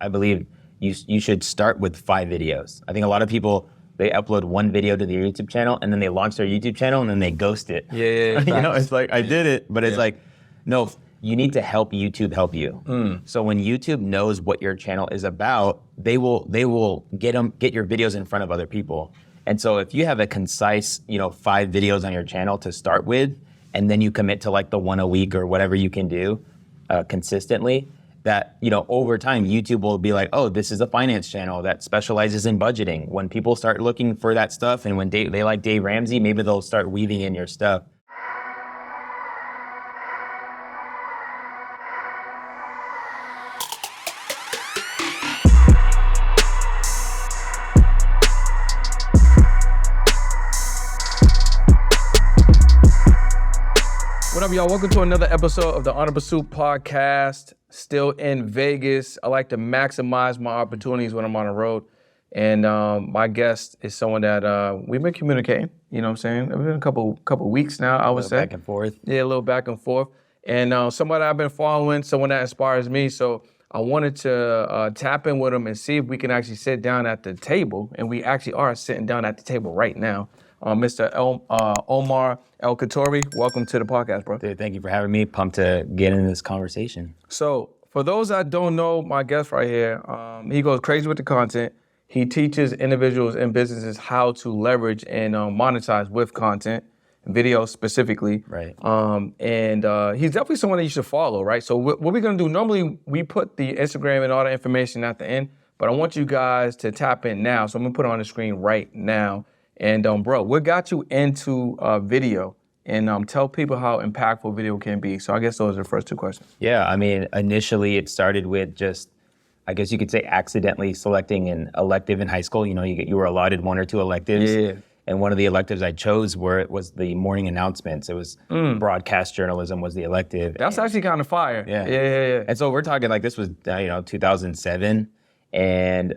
I believe you should start with 5 videos. I think a lot of people, they upload 1 video to their YouTube channel and then they launch their YouTube channel and then they ghost it. Yeah. You know, it's like, I did it, but it's like, no, you need to help YouTube help you. So when YouTube knows what your channel is about, they will get your videos in front of other people. And so if you have a concise, 5 videos on your channel to start with, and then you commit to like the 1 a week or whatever you can do consistently, that, over time, YouTube will be like, oh, this is a finance channel that specializes in budgeting. When people start looking for that stuff and when they like Dave Ramsey, maybe they'll start weaving in your stuff. What up, y'all? Welcome to another episode of the On the Pursuit podcast. Still in Vegas. I like to maximize my opportunities when I'm on the road. And my guest is someone that we've been communicating, you know what I'm saying? It's been a couple weeks now, I would say. Back and forth. Yeah, a little back and forth. And someone that I've been following, someone that inspires me. So I wanted to tap in with him and see if we can actually sit down at the table. And we actually are sitting down at the table right now. Mr. Omar El-Takrori, welcome to the podcast, bro. Dude, thank you for having me. Pumped to get into this conversation. So, for those that don't know my guest right here, he goes crazy with the content. He teaches individuals and businesses how to leverage and monetize with content, video specifically. Right. And he's definitely someone that you should follow, right? So what we're gonna do, normally we put the Instagram and all the information at the end, but I want you guys to tap in now. So I'm gonna put it on the screen right now. And bro, what got you into video? And tell people how impactful video can be. So I guess those are the first 2 questions. Yeah, I mean, initially it started with just, I guess you could say, accidentally selecting an elective in high school. You were allotted 1 or 2 electives. Yeah. And one of the electives I chose was the morning announcements. It was broadcast journalism was the elective. That's actually kind of fire. Yeah. And so we're talking like this was, 2007. And,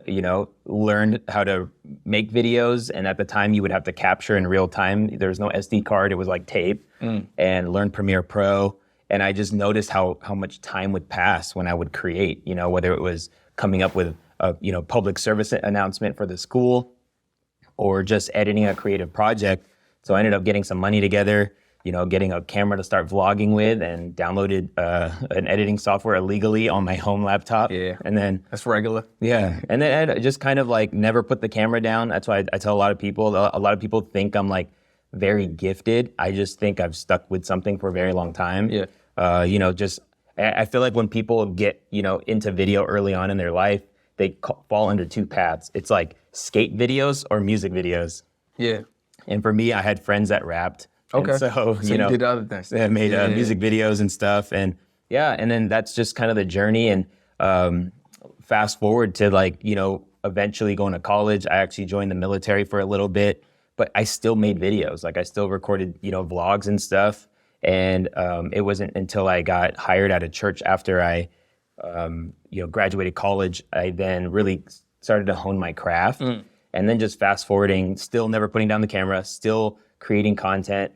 learned how to make videos. And at the time you would have to capture in real time. There was no SD card, it was like tape, and learned Premiere Pro. And I just noticed how much time would pass when I would create, whether it was coming up with a, public service announcement for the school or just editing a creative project. So I ended up getting some money together, getting a camera to start vlogging with, and downloaded an editing software illegally on my home laptop. Yeah. And then That's regular. Yeah. And then I just kind of like never put the camera down. That's why I tell a lot of people think I'm like very gifted. I just think I've stuck with something for a very long time. Yeah. I feel like when people get, into video early on in their life, they fall under 2 paths. It's like skate videos or music videos. Yeah. And for me, I had friends that rapped. Okay. And so you did other things. I made music videos and stuff. And and then that's just kind of the journey. And fast forward to eventually going to college. I actually joined the military for a little bit, but I still made videos. Like I still recorded, vlogs and stuff. And it wasn't until I got hired at a church after I, graduated college, I then really started to hone my craft. And then just fast forwarding, still never putting down the camera, still creating content,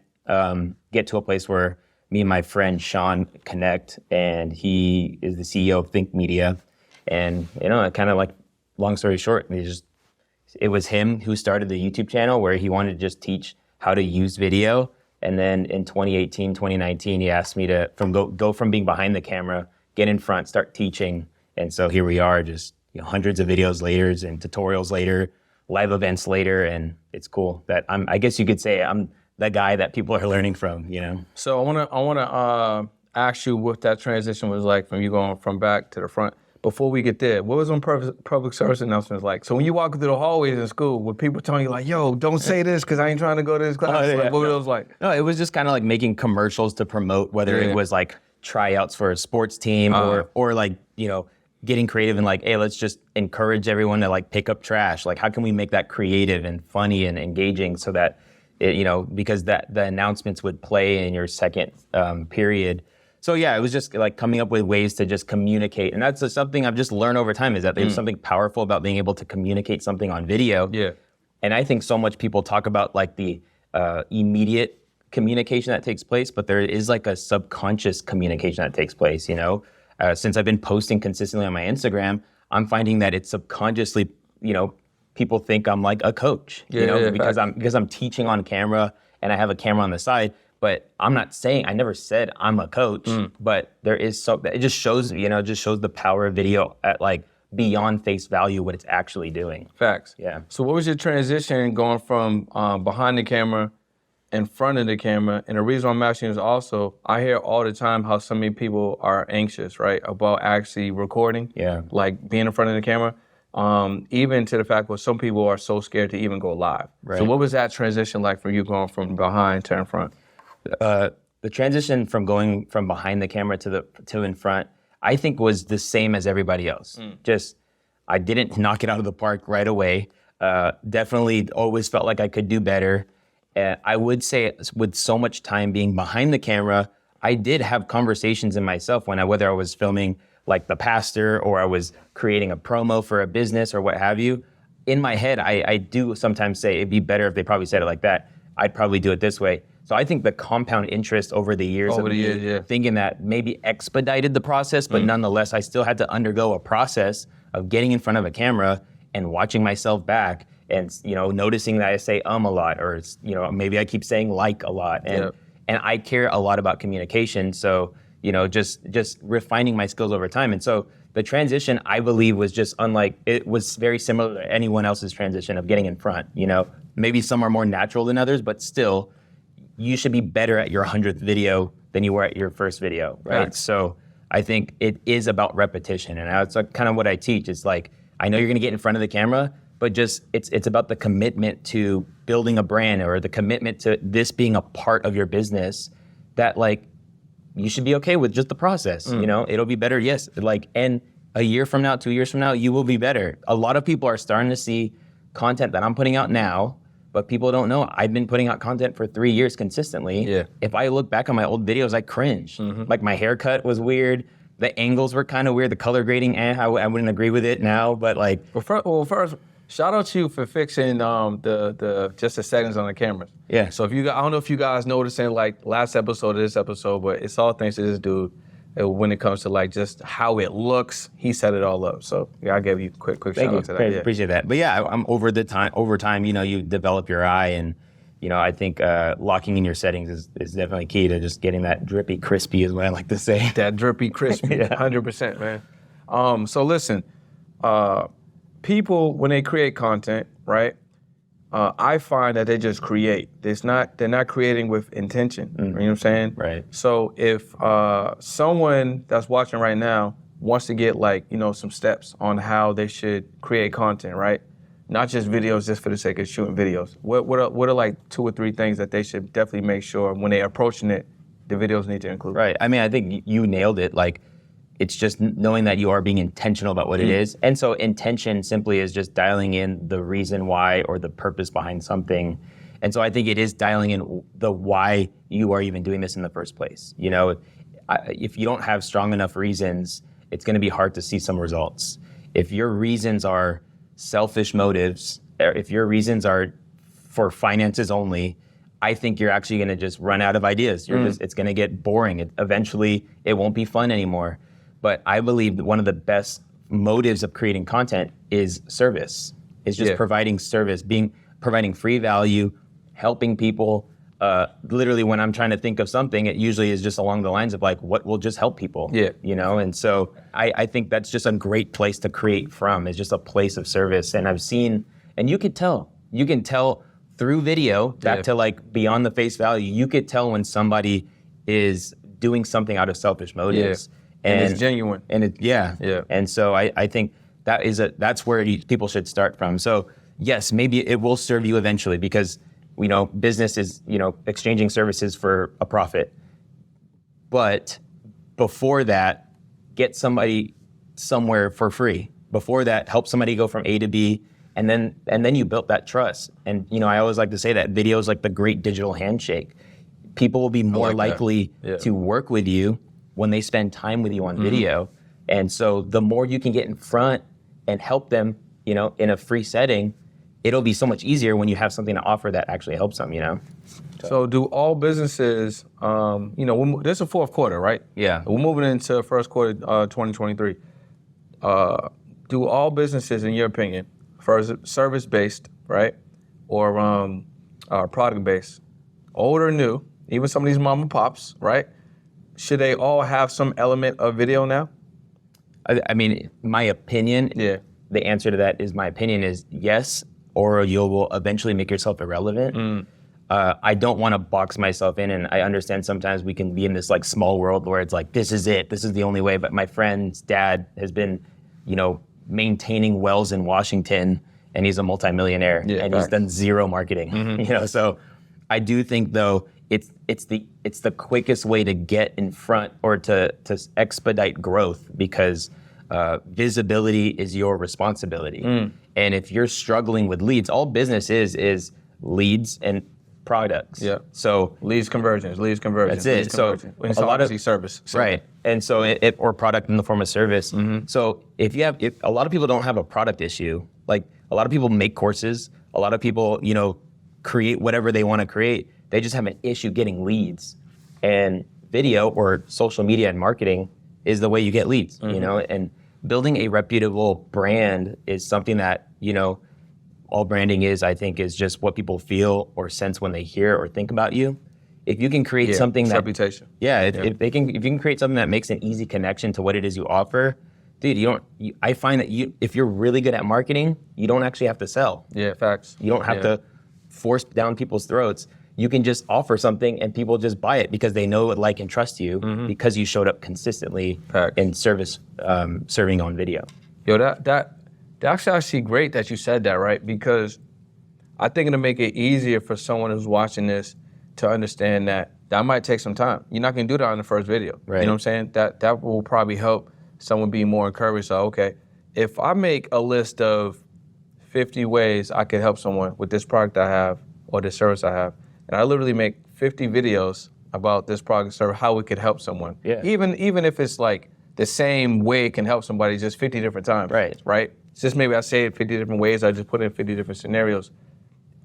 get to a place where me and my friend Sean connect, and he is the CEO of Think Media. And, kind of like, long story short, it was him who started the YouTube channel where he wanted to just teach how to use video. And then in 2018, 2019, he asked me to go from being behind the camera, get in front, start teaching. And so here we are, just hundreds of videos later and tutorials later, live events later, and it's cool that I guess you could say I'm the guy that people are learning from, So I wanna ask you what that transition was like from you going from back to the front. Before we get there, what was on public service announcements like? So when you walk through the hallways in school, were people telling you like, yo, don't say this because I ain't trying to go to this class? What were those like? No, it was just kind of like making commercials to promote, whether it was like tryouts for a sports team or like, getting creative and like, hey, let's just encourage everyone to like pick up trash. Like, how can we make that creative and funny and engaging so that, because the announcements would play in your second period. So yeah, it was just like coming up with ways to just communicate. And that's just something I've just learned over time, is that there's something powerful about being able to communicate something on video. Yeah. And I think so much people talk about like the immediate communication that takes place, but there is like a subconscious communication that takes place, Since I've been posting consistently on my Instagram, I'm finding that it's subconsciously, people think I'm like a coach, because I'm teaching on camera and I have a camera on the side. But I never said I'm a coach, but it just shows, the power of video at like beyond face value, what it's actually doing. Facts. Yeah. So what was your transition going from behind the camera in front of the camera? And the reason I'm asking is also, I hear all the time how so many people are anxious, right, about actually recording, like being in front of the camera, even to the fact where some people are so scared to even go live. Right. So what was that transition like for you going from behind to in front? The transition from going from behind the camera to in front, I think was the same as everybody else. Just, I didn't knock it out of the park right away. Definitely always felt like I could do better. I would say with so much time being behind the camera, I did have conversations in myself whether I was filming like the pastor or I was creating a promo for a business or what have you. In my head, I do sometimes say it'd be better if they probably said it like that. I'd probably do it this way. So I think the compound interest over the years thinking that maybe expedited the process, but nonetheless, I still had to undergo a process of getting in front of a camera and watching myself back and, noticing that I say a lot, or, maybe I keep saying like a lot. And I care a lot about communication. So, just refining my skills over time. And so the transition, I believe, was just it was very similar to anyone else's transition of getting in front. Maybe some are more natural than others, but still, you should be better at your 100th video than you were at your first video, right? So I think it is about repetition, and that's kind of what I teach. It's like, I know you're gonna get in front of the camera, but just it's about the commitment to building a brand or the commitment to this being a part of your business that like, you should be okay with just the process, it'll be better, yes. And a year from now, 2 years from now, you will be better. A lot of people are starting to see content that I'm putting out now, but people don't know I've been putting out content for 3 years consistently. Yeah. If I look back on my old videos, I cringe. Like my haircut was weird. The angles were kind of weird. The color grading, I wouldn't agree with it now, but like. Well, first, shout out to you for fixing the settings on the cameras. Yeah. So I don't know if you guys noticing like last episode or this episode, but it's all thanks to this dude. When it comes to like just how it looks, he set it all up. So yeah, I'll give you a quick shout out to that. Appreciate that. But yeah, I'm over time, you develop your eye, and I think locking in your settings is definitely key to just getting that drippy crispy, is what I like to say. That drippy crispy, 100%, man. So listen, people when they create content, right? I find that they just create. They're not creating with intention. You know what I'm saying? Right. So if someone that's watching right now wants to get some steps on how they should create content, right? Not just videos just for the sake of shooting videos. What are like 2 or 3 things that they should definitely make sure when they're approaching it, the videos need to include? Right. I mean, I think you nailed it. Like, it's just knowing that you are being intentional about what it is. And so intention simply is just dialing in the reason why or the purpose behind something. And so I think it is dialing in the why you are even doing this in the first place. If you don't have strong enough reasons, it's going to be hard to see some results. If your reasons are selfish motives, or if your reasons are for finances only, I think you're actually going to just run out of ideas. It's going to get boring. Eventually, it won't be fun anymore. But I believe that one of the best motives of creating content is service. It's just providing service, providing free value, helping people. Literally, when I'm trying to think of something, it usually is just along the lines of like, what will just help people? And so I think that's just a great place to create from. It's just a place of service. And I've seen, and you can tell through video, back to like beyond the face value, you could tell when somebody is doing something out of selfish motives. And it's genuine. And And so I think that's where people should start from. So yes, maybe it will serve you eventually because, business is, exchanging services for a profit. But before that, get somebody somewhere for free. Before that, help somebody go from A to B. And then you built that trust. And, I always like to say that video is like the great digital handshake. People will be more likely to work with you when they spend time with you on video. And so the more you can get in front and help them, in a free setting, it'll be so much easier when you have something to offer that actually helps them, So do all businesses, this is the fourth quarter, right? Yeah. We're moving into first quarter 2023. do all businesses, in your opinion, service-based, right, or product-based, old or new, even some of these mom and pops, right, should they all have some element of video now? I mean, my opinion, the answer to that is my opinion is yes, or you will eventually make yourself irrelevant. I don't want to box myself in, and I understand sometimes we can be in this like small world where it's like, this is it, this is the only way. But my friend's dad has been, maintaining wells in Washington, and he's a multimillionaire, and he's done zero marketing. So I do think though it's the quickest way to get in front or to expedite growth, because visibility is your responsibility. And if you're struggling with leads, all business is leads and products. So leads conversions. That's it. So it's a lot of service. Right. And so or product in the form of service. So if a lot of people don't have a product issue, like a lot of people make courses, a lot of people, create whatever they want to create. They just have an issue getting leads. And video or social media and marketing is the way you get leads, and building a reputable brand is something that, all branding is, I think, is just what people feel or sense when they hear or think about you. If you can create something that reputation. If you can create something that makes an easy connection to what it is you offer, dude, I find that if you're really good at marketing, you don't actually have to sell. Facts. You don't have to force down people's throats. You can just offer something and people just buy it because they know, like, and trust you because you showed up consistently in service, serving on video. Yo, that's actually great that you said that, right? Because I think it'll make it easier for someone who's watching this to understand that might take some time. You're not gonna do that on the first video. Right. You know what I'm saying? That will probably help someone be more encouraged. So, okay, if I make a list of 50 ways I could help someone with this product I have or this service I have, and I literally make 50 videos about this product or how it could help someone. Even if it's like the same way it can help somebody, just 50 different times. Right? It's just maybe I say it 50 different ways, I just put in 50 different scenarios.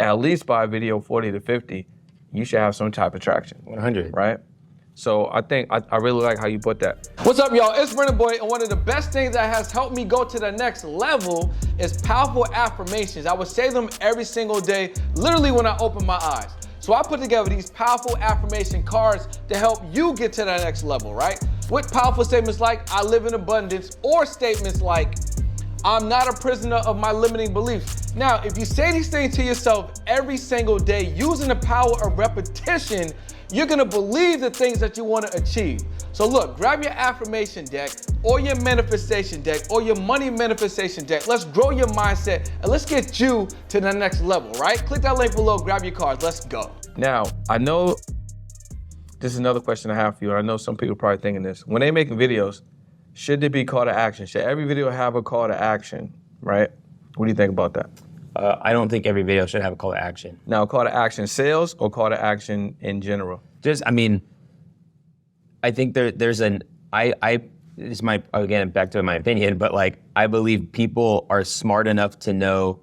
At least by video 40 to 50, you should have some type of traction. 100. Right? So I think I really like how you put that. What's up, y'all? It's Brennan Boy, and one of the best things that has helped me go to the next level is powerful affirmations. I would say them every single day, literally when I open my eyes. So I put together these powerful affirmation cards to help you get to the next level, right? With powerful statements like, I live in abundance, or statements like, I'm not a prisoner of my limiting beliefs. Now, if you say these things to yourself every single day using the power of repetition, you're gonna believe the things that you wanna achieve. So look, grab your affirmation deck or your manifestation deck or your money manifestation deck. Let's grow your mindset and let's get you to the next level, right? Click that link below, grab your cards, let's go. Now, I know this is another question I have for you. I know some people are probably thinking this. When they make videos, should there be call to action? Should every video have a call to action, right? What do you think about that? I don't think every video should have a call to action. Now, call to action sales or call to action in general? I think there's it's again, back to my opinion, but like, I believe people are smart enough to know,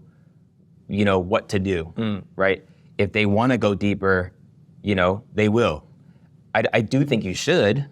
what to do, right? If they want to go deeper, they will. I do think you should,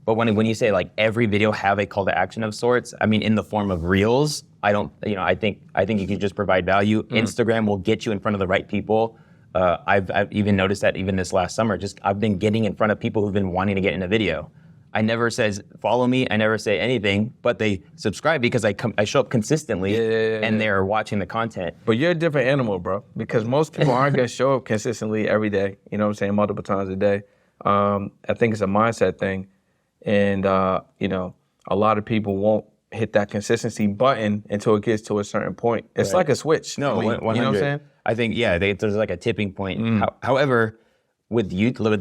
but when you say like every video have a call to action of sorts, in the form of reels, I don't, I think you can just provide value. Instagram will get you in front of the right people. I've even noticed that even this last summer, I've been getting in front of people who've been wanting to get in a video. I never says follow me. I never say anything, but they subscribe because I show up consistently and they're watching the content. But you're a different animal, bro, because most people aren't gonna show up consistently every day. You know what I'm saying? Multiple times a day. I think it's a mindset thing, and a lot of people won't hit that consistency button until it gets to a certain point. It's like a switch. No, 100. You know what I'm saying? I think there's like a tipping point. However, with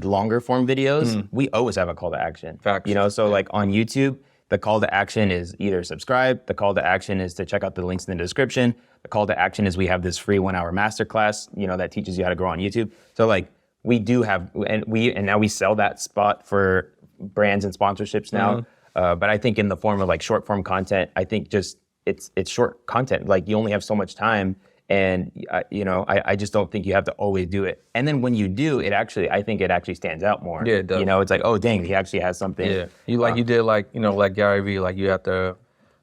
longer form videos, we always have a call to action. Facts. Like on YouTube, the call to action is either subscribe, the call to action is to check out the links in the description, the call to action is we have this free 1-hour masterclass, that teaches you how to grow on YouTube. So like we do have, and now we sell that spot for brands and sponsorships now. But I think in the form of like short form content, I think just it's short content. Like you only have so much time. And I just don't think you have to always do it. And then when you do, I think it actually stands out more. Yeah, it does. It's like, oh dang, he actually has something. Yeah, you did like Gary Vee, like you have to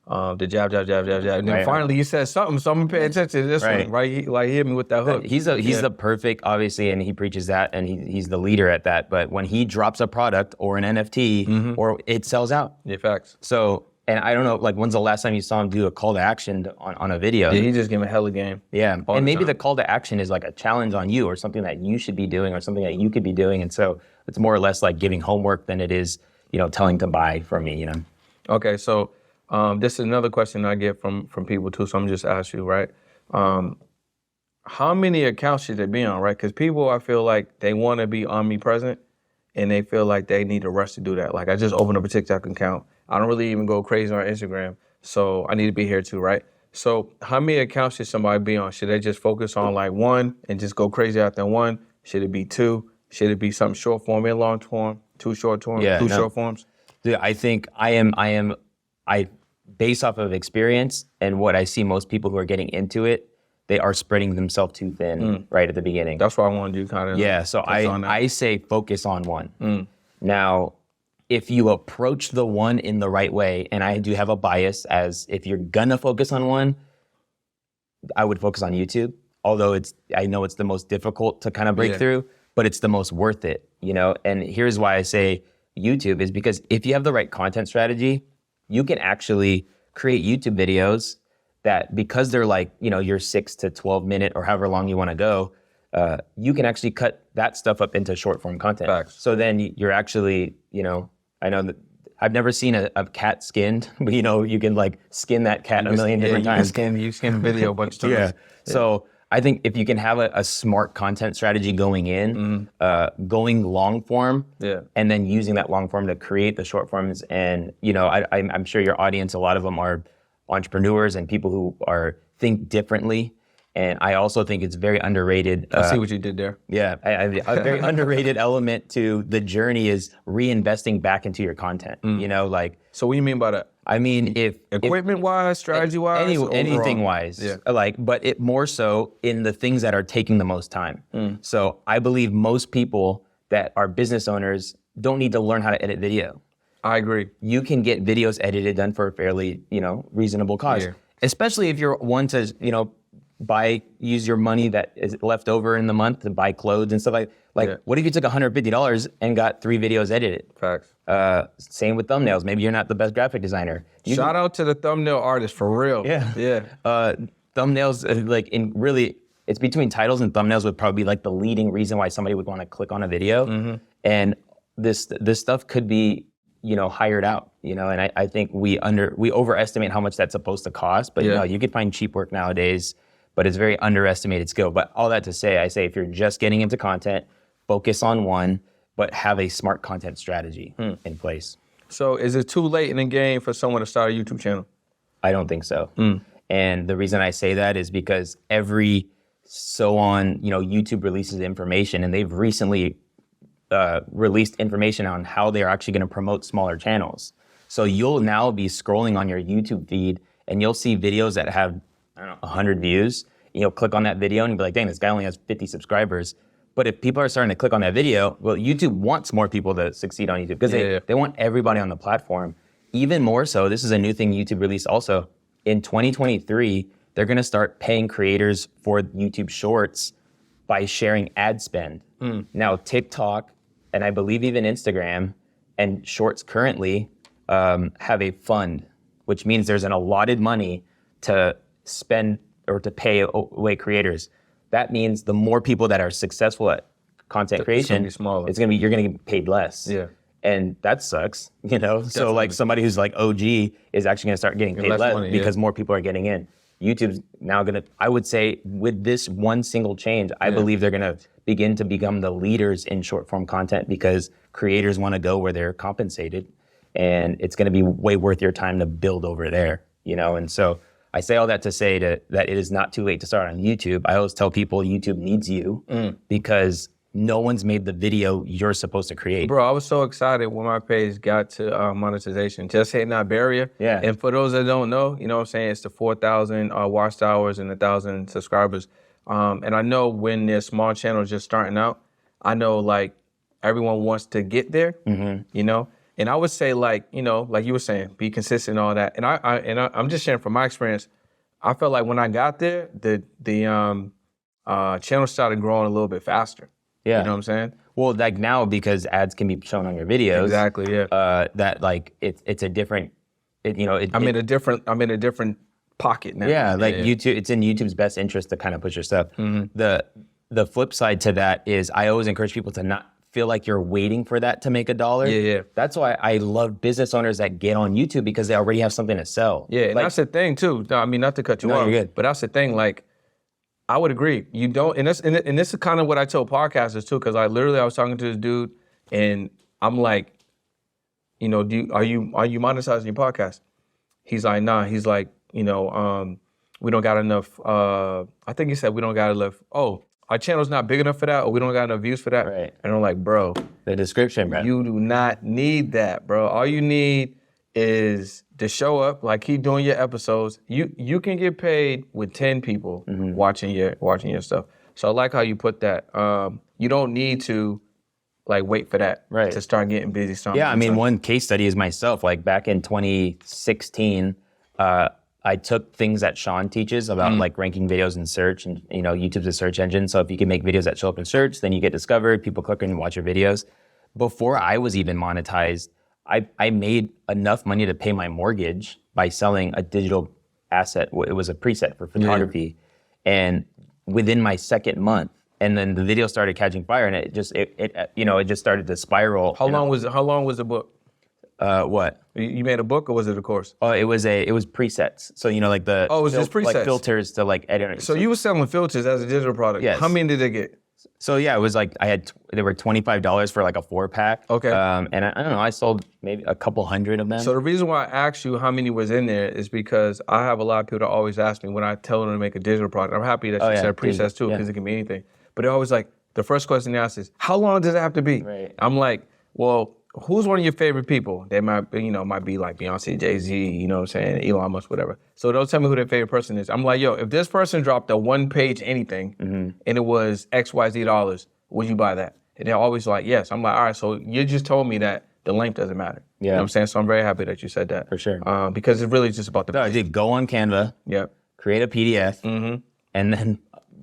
the jab, jab, jab, jab, jab. And then Right. finally you said something, so I'm gonna pay attention to this Right. one, right? He hit me with that hook. He's the perfect, obviously, and he preaches that, and he's the leader at that. But when he drops a product or an NFT, or it sells out. Yeah, facts. So, and I don't know, like, when's the last time you saw him do a call to action on a video? Yeah, he just gave me a hella game. Yeah, all and the maybe time. the call to action is like a challenge on you or something that you should be doing or something that you could be doing. And so it's more or less like giving homework than it is, telling to buy from me, Okay, so this is another question I get from people too, so I'm just ask you, right? How many accounts should they be on, right? Because people, I feel like they want to be omnipresent and they feel like they need a rush to do that. Like, I just opened up a TikTok account. I don't really even go crazy on Instagram, so I need to be here too, right? So how many accounts should somebody be on? Should they just focus on like one and just go crazy after one? Should it be two? Should it be something short form and long form? Two short forms, short forms? Dude, I think I based off of experience and what I see most people who are getting into it, they are spreading themselves too thin right at the beginning. That's what I wanted you kind of. Yeah, so I say focus on one. Now, if you approach the one in the right way, and I do have a bias as if you're gonna focus on one, I would focus on YouTube. Although I know it's the most difficult to kind of break through, but it's the most worth it, And here's why I say YouTube is because if you have the right content strategy, you can actually create YouTube videos that, because they're like, your 6 to 12 minute or however long you want to go, you can actually cut that stuff up into short form content. Facts. So then you're actually, I know that I've never seen a cat skinned, but you can like skin that cat a million different times. You scan video a bunch of times. Yeah. So I think if you can have a smart content strategy going in, going long form, and then using that long form to create the short forms, and I'm sure your audience, a lot of them are entrepreneurs and people who think differently. And I also think it's very underrated. I see what you did there. Yeah, a very underrated element to the journey is reinvesting back into your content. So what do you mean by that? I mean, if equipment-wise, strategy-wise, anything wise, but it more so in the things that are taking the most time. So I believe most people that are business owners don't need to learn how to edit video. I agree. You can get videos edited done for a fairly, reasonable cost. Yeah. Especially if you're one to, use your money that is left over in the month to buy clothes and stuff like. What if you took $150 and got 3 videos edited? Facts. Same with thumbnails. Maybe you're not the best graphic designer. Shout out to the thumbnail artist for real. Yeah. Thumbnails, it's between titles and thumbnails would probably be like the leading reason why somebody would want to click on a video. And this stuff could be, hired out, and I think we overestimate how much that's supposed to cost, but you could find cheap work nowadays, but it's very underestimated skill. But all that to say, I say if you're just getting into content, focus on one, but have a smart content strategy in place. So is it too late in the game for someone to start a YouTube channel? I don't think so. And the reason I say that is because every so on, YouTube releases information, and they've recently released information on how they're actually going to promote smaller channels. So you'll now be scrolling on your YouTube feed and you'll see videos that have, 100 views. You'll click on that video and you'll be like, dang, this guy only has 50 subscribers. But if people are starting to click on that video, well, YouTube wants more people to succeed on YouTube because they want everybody on the platform. Even more so, this is a new thing YouTube released also. In 2023, they're going to start paying creators for YouTube Shorts by sharing ad spend. Now, TikTok, and I believe even Instagram and Shorts currently have a fund, which means there's an allotted money to spend or to pay away creators. That means the more people that are successful at content creation, you're gonna get paid less. Yeah. And that sucks, Definitely. So like somebody who's like OG is actually gonna start getting paid less money, because more people are getting in. YouTube's now I would say with this one single change, I believe they're gonna begin to become the leaders in short form content because creators wanna go where they're compensated, and it's gonna be way worth your time to build over there, And so I say all that to say that it is not too late to start on YouTube. I always tell people YouTube needs you because no one's made the video you're supposed to create. Bro, I was so excited when my page got to monetization, just hitting that barrier. Yeah. And for those that don't know, you know what I'm saying, it's the 4,000 watch hours and 1,000 subscribers. And I know when there's small channels just starting out, I know like everyone wants to get there, And I would say like, you know, like you were saying, be consistent and all that. And I'm just sharing from my experience. I felt like when I got there, the channel started growing a little bit faster. Yeah. You know what I'm saying? Well, like now because ads can be shown on your videos. Exactly. Yeah. That like it's a different, I'm in a different pocket now. Yeah, like YouTube, it's in YouTube's best interest to kind of push your stuff. Mm-hmm. The flip side to that is I always encourage people to not feel like you're waiting for that to make a dollar. Yeah. That's why I love business owners that get on YouTube because they already have something to sell. Yeah, and that's the thing too. No, I mean, not to cut you off, you're good. but that's the thing. Like, I would agree. You don't, and this is kind of what I tell podcasters too, because I was talking to this dude, and I'm like, you know, are you monetizing your podcast? He's like, nah. He's like, you know, we don't got enough. I think he said we don't got enough. Oh, our channel's not big enough for that, or we don't got enough views for that. Right. And I'm like, bro, The description, bro. you do not need that, bro. All you need is to show up, like keep doing your episodes. You can get paid with 10 people watching your stuff. So I like how you put that. You don't need to like wait for that to start getting busy. Yeah, I mean, one case study is myself. Like back in 2016, I took things that Sean teaches about like ranking videos in search, and you know, YouTube's a search engine. So if you can make videos that show up in search, then you get discovered. People click and watch your videos. Before I was even monetized, I made enough money to pay my mortgage by selling a digital asset. It was a preset for photography, and within my second month, and then the video started catching fire, and it just started to spiral. How long was the book? What? You made a book or was it a course? Oh, it was presets. So you know, like the it was just presets, like filters to like edit. So you were selling filters as a digital product. Yes. How many did they get? So yeah, it was like they were $25 for like a 4-pack. Okay. And I don't know, I sold maybe a couple hundred of them. So the reason why I asked you how many was in there is because I have a lot of people that always ask me when I tell them to make a digital product. I'm happy that you said presets too, because it can be anything. But they're always like, the first question they ask is, how long does it have to be? Right. I'm like, well, who's one of your favorite people? They might be like Beyonce, Jay-Z, you know what I'm saying, Elon Musk, whatever. So they'll tell me who their favorite person is. I'm like, yo, if this person dropped a one-page anything and it was XYZ dollars, would you buy that? And they're always like, yes. I'm like, all right, so you just told me that the length doesn't matter. Yeah. You know what I'm saying? So I'm very happy that you said that. For sure. Because it's really just about the No, dude, go on Canva, create a PDF, and then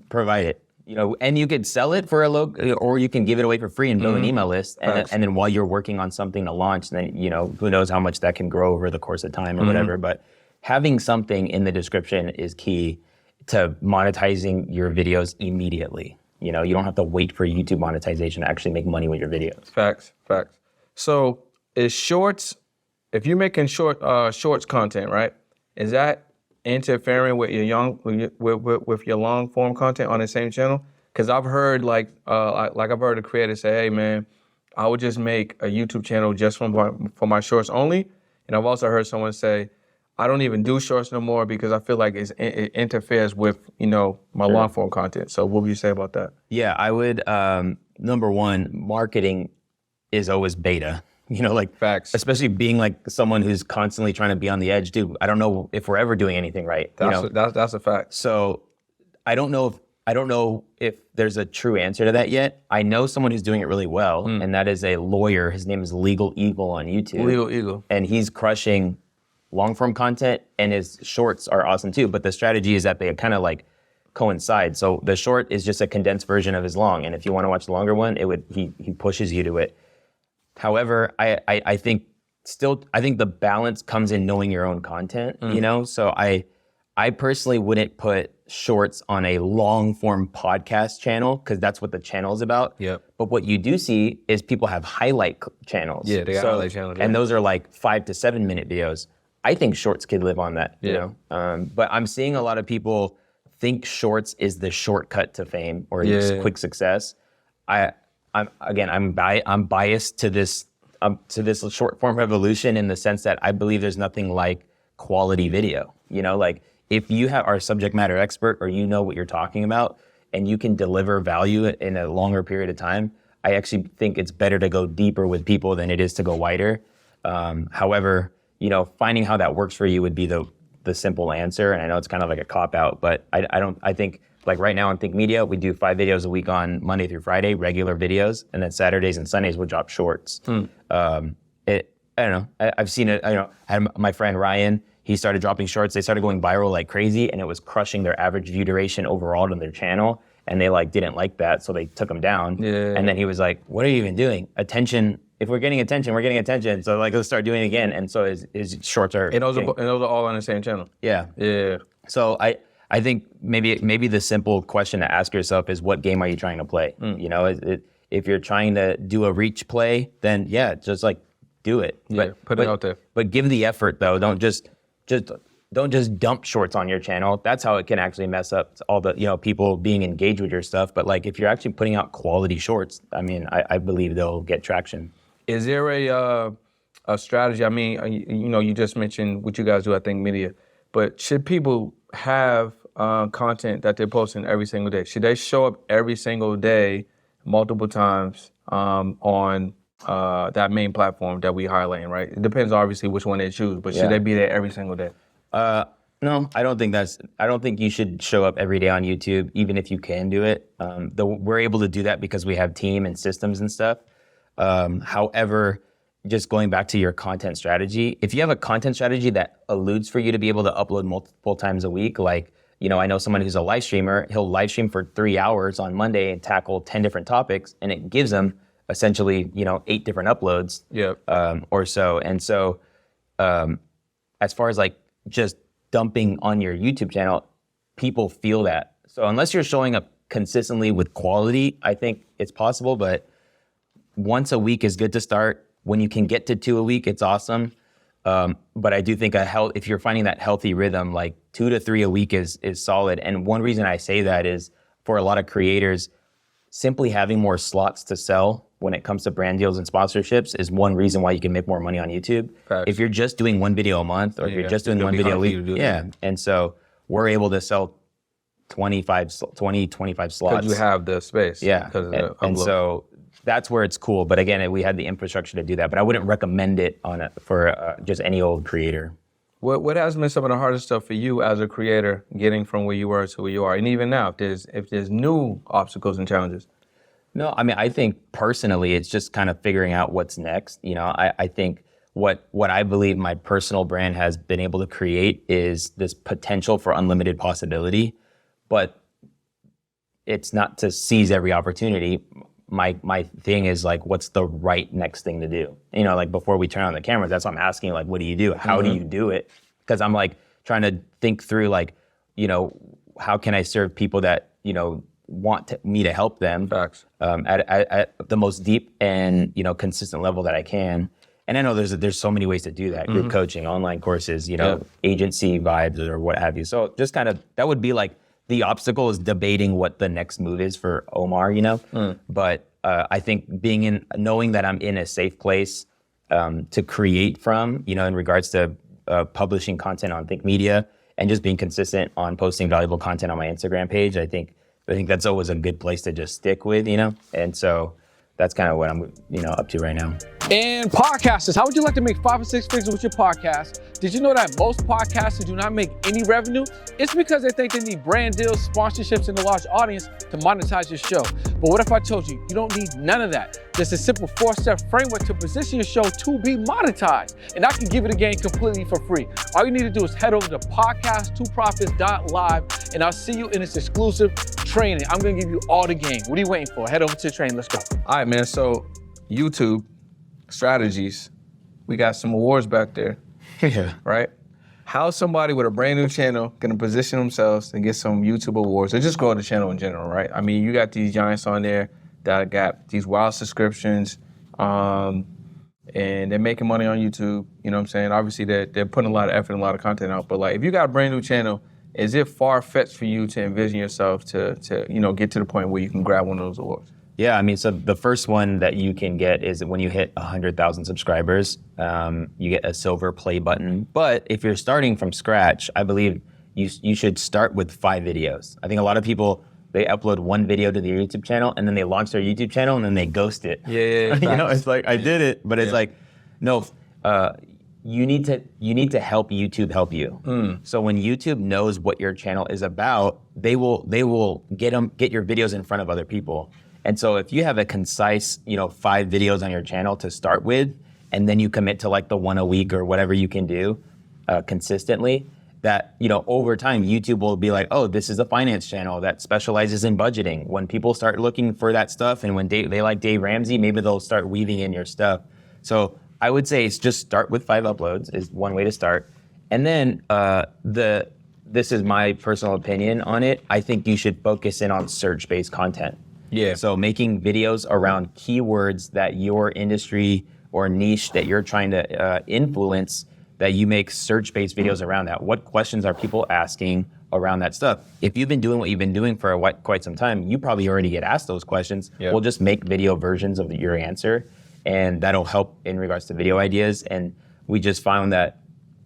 provide it. You know, and you could sell it for a low, or you can give it away for free and build an email list. And then while you're working on something to launch, then, you know, who knows how much that can grow over the course of time or whatever. But having something in the description is key to monetizing your videos immediately. You know, you don't have to wait for YouTube monetization to actually make money with your videos. Facts. So is shorts, if you're making shorts content, right? Is that interfering with your with your long form content on the same channel? Because I've heard I've heard a creator say, hey man, I would just make a YouTube channel just for my shorts only. And I've also heard someone say, I don't even do shorts no more because I feel like it interferes with, you know, my long form content. So what would you say about that? Yeah, I would, number one, marketing is always beta. You know, like, facts. Especially being like someone who's constantly trying to be on the edge, dude. I don't know if we're ever doing anything right. That's a fact. So I don't know if there's a true answer to that yet. I know someone who's doing it really well, and that is a lawyer. His name is Legal Eagle on YouTube. Legal Eagle. And he's crushing long form content, and his shorts are awesome too. But the strategy is that they kind of like coincide. So the short is just a condensed version of his long, and if you want to watch the longer one, he pushes you to it. However, I think the balance comes in knowing your own content, you know? So I personally wouldn't put shorts on a long form podcast channel because that's what the channel is about. Yep. But what you do see is people have highlight channels. Yeah, they got highlight channels. Yeah. And those are like 5 to 7 minute videos. I think shorts could live on that, you know? But I'm seeing a lot of people think shorts is the shortcut to fame or quick success. I'm biased to this short form revolution in the sense that I believe there's nothing like quality video. You know, like if you are a subject matter expert or you know what you're talking about and you can deliver value in a longer period of time, I actually think it's better to go deeper with people than it is to go wider. However, you know, finding how that works for you would be the simple answer. And I know it's kind of like a cop out, but I think like right now on Think Media, we do 5 videos a week on Monday through Friday, regular videos. And then Saturdays and Sundays we'll drop shorts. I don't know. I've seen it. I had my friend Ryan. He started dropping shorts. They started going viral like crazy, and it was crushing their average view duration overall on their channel. And they like didn't like that, so they took them down. Yeah. And then he was like, "What are you even doing? Attention. If we're getting attention, we're getting attention. So like, let's start doing it again." And so his shorts are. And those are all on the same channel. Yeah. Yeah. So I think maybe the simple question to ask yourself is, what game are you trying to play? You know, if you're trying to do a reach play, then yeah, just like do it. Yeah, put it out there. But give the effort though. Don't just dump shorts on your channel. That's how it can actually mess up all the people being engaged with your stuff. But like if you're actually putting out quality shorts, I mean, I believe they'll get traction. Is there a strategy? I mean, you just mentioned what you guys do at Think Media, but should people have content that they're posting every single day? Should they show up every single day, multiple times on that main platform that we highlighting, right? It depends obviously which one they choose, but should they be there every single day? No, I don't think you should show up every day on YouTube, even if you can do it. We're able to do that because we have team and systems and stuff. However, just going back to your content strategy, if you have a content strategy that alludes for you to be able to upload multiple times a week, like, I know someone who's a live streamer, he'll live stream for 3 hours on Monday and tackle 10 different topics, and it gives them essentially, 8 different uploads or so. And so as far as like just dumping on your YouTube channel, people feel that. So unless you're showing up consistently with quality, I think it's possible, but once a week is good to start. When you can get to 2 a week, it's awesome. But I do think if you're finding that healthy rhythm, like 2 to 3 a week is solid. And one reason I say that is for a lot of creators, simply having more slots to sell when it comes to brand deals and sponsorships is one reason why you can make more money on YouTube. Facts. If you're just doing one video a month or if you're just doing one video a week, And so we're able to sell 25 slots. Because you have the space. Yeah, and so that's where it's cool. But again, we had the infrastructure to do that. But I wouldn't recommend it for just any old creator. What has been some of the hardest stuff for you as a creator, getting from where you were to where you are, and even now, if there's new obstacles and challenges? No, I mean, I think personally, it's just kind of figuring out what's next. I think what I believe my personal brand has been able to create is this potential for unlimited possibility, but it's not to seize every opportunity. My thing is like, what's the right next thing to do? Like before we turn on the cameras, that's what I'm asking. Like, what do you do? How do you do it? Because I'm like trying to think through like, how can I serve people that, want me to help them at the most deep and, consistent level that I can. And I know there's so many ways to do that. Group coaching, online courses, agency vibes or what have you. So just kind of, that would be like, the obstacle is debating what the next move is for Omar, But I think knowing that I'm in a safe place to create from, in regards to publishing content on Think Media and just being consistent on posting valuable content on my Instagram page, I think that's always a good place to just stick with, And so that's kind of what I'm, up to right now. And podcasters, how would you like to make 5 or 6 figures with your podcast? Did you know that most podcasters do not make any revenue? It's because they think they need brand deals, sponsorships, and a large audience to monetize your show. But what if I told you don't need none of that? There's a simple 4-step framework to position your show to be monetized. And I can give it again completely for free. All you need to do is head over to podcast2profits.live and I'll see you in this exclusive training. I'm gonna give you all the game. What are you waiting for? Head over to the training, let's go. All right, man, so YouTube strategies, we got some awards back there. Yeah. Right? How's somebody with a brand new channel gonna position themselves to get some YouTube awards or just grow the channel in general, right? I mean, you got these giants on there that got these wild subscriptions, and they're making money on YouTube, you know what I'm saying? Obviously, they're putting a lot of effort and a lot of content out, but like, if you got a brand new channel, is it far-fetched for you to envision yourself to get to the point where you can grab one of those awards? Yeah, I mean, so the first one that you can get is when you hit 100,000 subscribers, you get a silver play button. But if you're starting from scratch, I believe you should start with 5 videos. I think a lot of people, they upload 1 video to their YouTube channel and then they launch their YouTube channel and then they ghost it. Yeah. It's like, I did it, but it's like, no, you need to help YouTube help you. So when YouTube knows what your channel is about, they will get your videos in front of other people. And so if you have a concise, 5 videos on your channel to start with, and then you commit to like the one a week or whatever you can do consistently, that, you know, over time, YouTube will be like, oh, this is a finance channel that specializes in budgeting. When people start looking for that stuff, and when they like Dave Ramsey, maybe they'll start weaving in your stuff. So I would say it's just start with 5 uploads is one way to start. And then this is my personal opinion on it. I think you should focus in on search-based content. Yeah. So making videos around keywords that your industry or niche that you're trying to influence, that you make search-based videos around that. What questions are people asking around that stuff? If you've been doing what you've been doing for quite some time, you probably already get asked those questions. Yeah. We'll just make video versions of your answer, and that'll help in regards to video ideas. And we just found that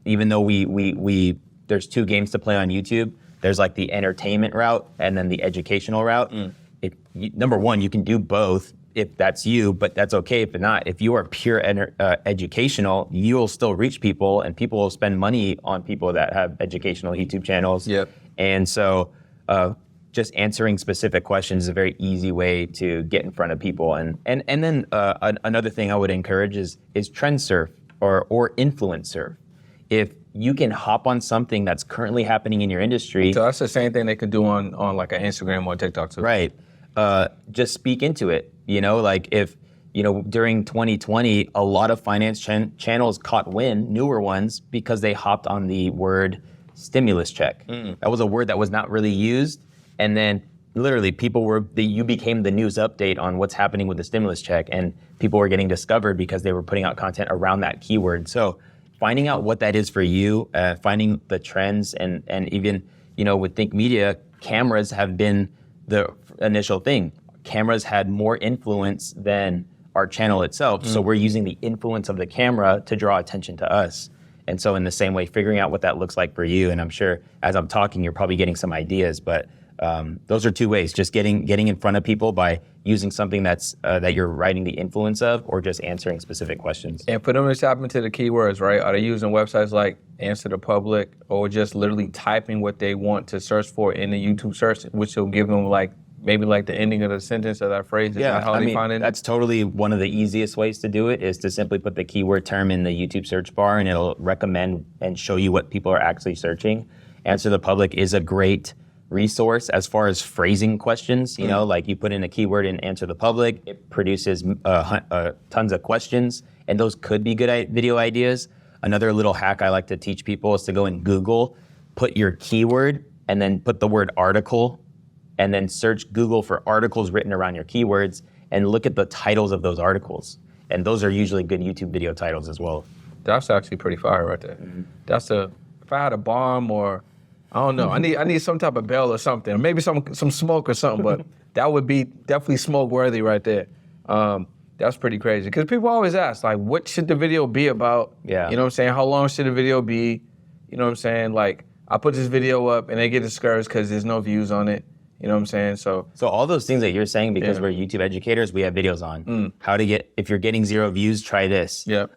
even though we there's 2 games to play on YouTube, there's like the entertainment route and then the educational route. Number one, you can do both if that's you, but that's okay if not. If you are pure educational, you'll still reach people, and people will spend money on people that have educational YouTube channels. Yep. And so just answering specific questions is a very easy way to get in front of people. And then another thing I would encourage is trend surf or influence surf. If you can hop on something that's currently happening in your industry. So that's the same thing they could do on like an Instagram or TikTok too. Right. Just speak into it. You know, like if, you know, during 2020, a lot of finance channels caught wind, newer ones, because they hopped on the word stimulus check. That was a word that was not really used. And then literally you became the news update on what's happening with the stimulus check, and people were getting discovered because they were putting out content around that keyword. So finding out what that is for you, finding the trends, and even, you know, with Think Media, cameras have been the initial thing. Cameras had more influence than our channel itself. So we're using the influence of the camera to draw attention to us. And so in the same way, figuring out what that looks like for you. And I'm sure as I'm talking, you're probably getting some ideas, but those are 2 ways: just getting in front of people by using something that's that you're writing the influence of, or just answering specific questions. And for them to tap into the keywords, right? Are they using websites like Answer the Public, or just literally typing what they want to search for in the YouTube search, which will give them like maybe like the ending of the sentence of that phrase? Is that how they find it? That's totally one of the easiest ways to do it, is to simply put the keyword term in the YouTube search bar, and it'll recommend and show you what people are actually searching. Answer the Public is a great resource as far as phrasing questions. You know, like you put in a keyword in Answer the Public, it produces tons of questions, and those could be good video ideas. Another little hack I like to teach people is to go in Google, put your keyword, and then put the word article, and then search Google for articles written around your keywords, and look at the titles of those articles. And those are usually good YouTube video titles as well. That's actually pretty fire right there. That's if I had a bomb, or I don't know, I need some type of bell or something, or maybe some smoke or something, but that would be definitely smoke worthy right there. That's pretty crazy, because people always ask, like, what should the video be about? Yeah. You know what I'm saying? How long should the video be? You know what I'm saying? Like, I put this video up and they get discouraged because there's no views on it. You know what I'm saying? So all those things that you're saying, because we're YouTube educators, we have videos on. How to get, if you're getting 0 views, try this. Yep.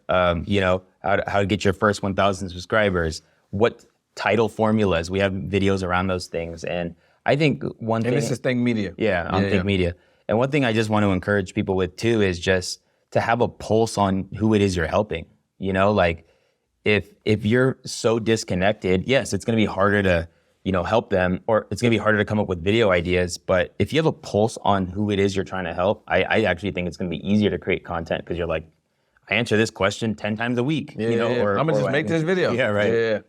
You know, how to get your first 1,000 subscribers. What title formulas, we have videos around those things. And I think one thing. And this is Think Media. Yeah, on Think Media. And one thing I just want to encourage people with too is just to have a pulse on who it is you're helping. You know, like if you're so disconnected, yes, it's going to be harder to, you know, help them, or it's going to be harder to come up with video ideas. But if you have a pulse on who it is you're trying to help, I actually think it's going to be easier to create content, because you're like, I answer this question 10 times a week. You know, or I'm gonna just make this video. Yeah, right.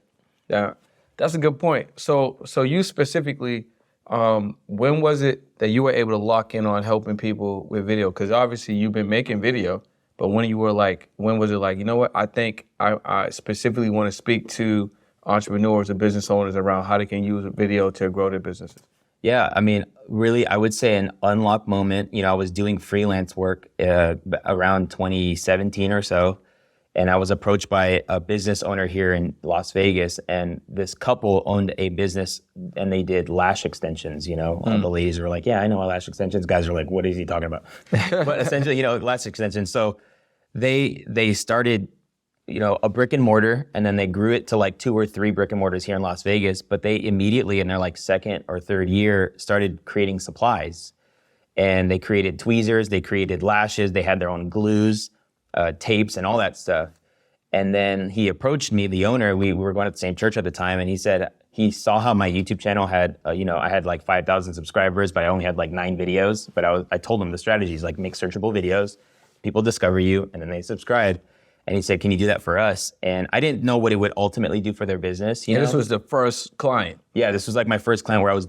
Yeah. That's a good point. So you specifically, when was it that you were able to lock in on helping people with video? Because obviously you've been making video, but when was it like, you know what, I think I specifically want to speak to entrepreneurs or business owners around how they can use a video to grow their businesses? Yeah, I mean, really, I would say an unlock moment. You know, I was doing freelance work around 2017 or so, and I was approached by a business owner here in Las Vegas, and this couple owned a business, and they did lash extensions. You know, the ladies were like, "Yeah, I know lash extensions." Guys are like, "What is he talking about?" But essentially, you know, lash extensions. So they started, you know, a brick and mortar, and then they grew it to like 2 or 3 brick and mortars here in Las Vegas. But they immediately, in their like 2nd or 3rd year, started creating supplies. And they created tweezers, they created lashes, they had their own glues. tapes and all that stuff. And then he approached me, the owner. We were going to the same church at the time, and he said he saw how my YouTube channel had, I had like 5,000 subscribers, but I only had like 9 videos. But I told him the strategies, like make searchable videos, people discover you, and then they subscribe. And he said, "Can you do that for us?" And I didn't know what it would ultimately do for their business. You know? This was the first client. Yeah, this was like my first client where I was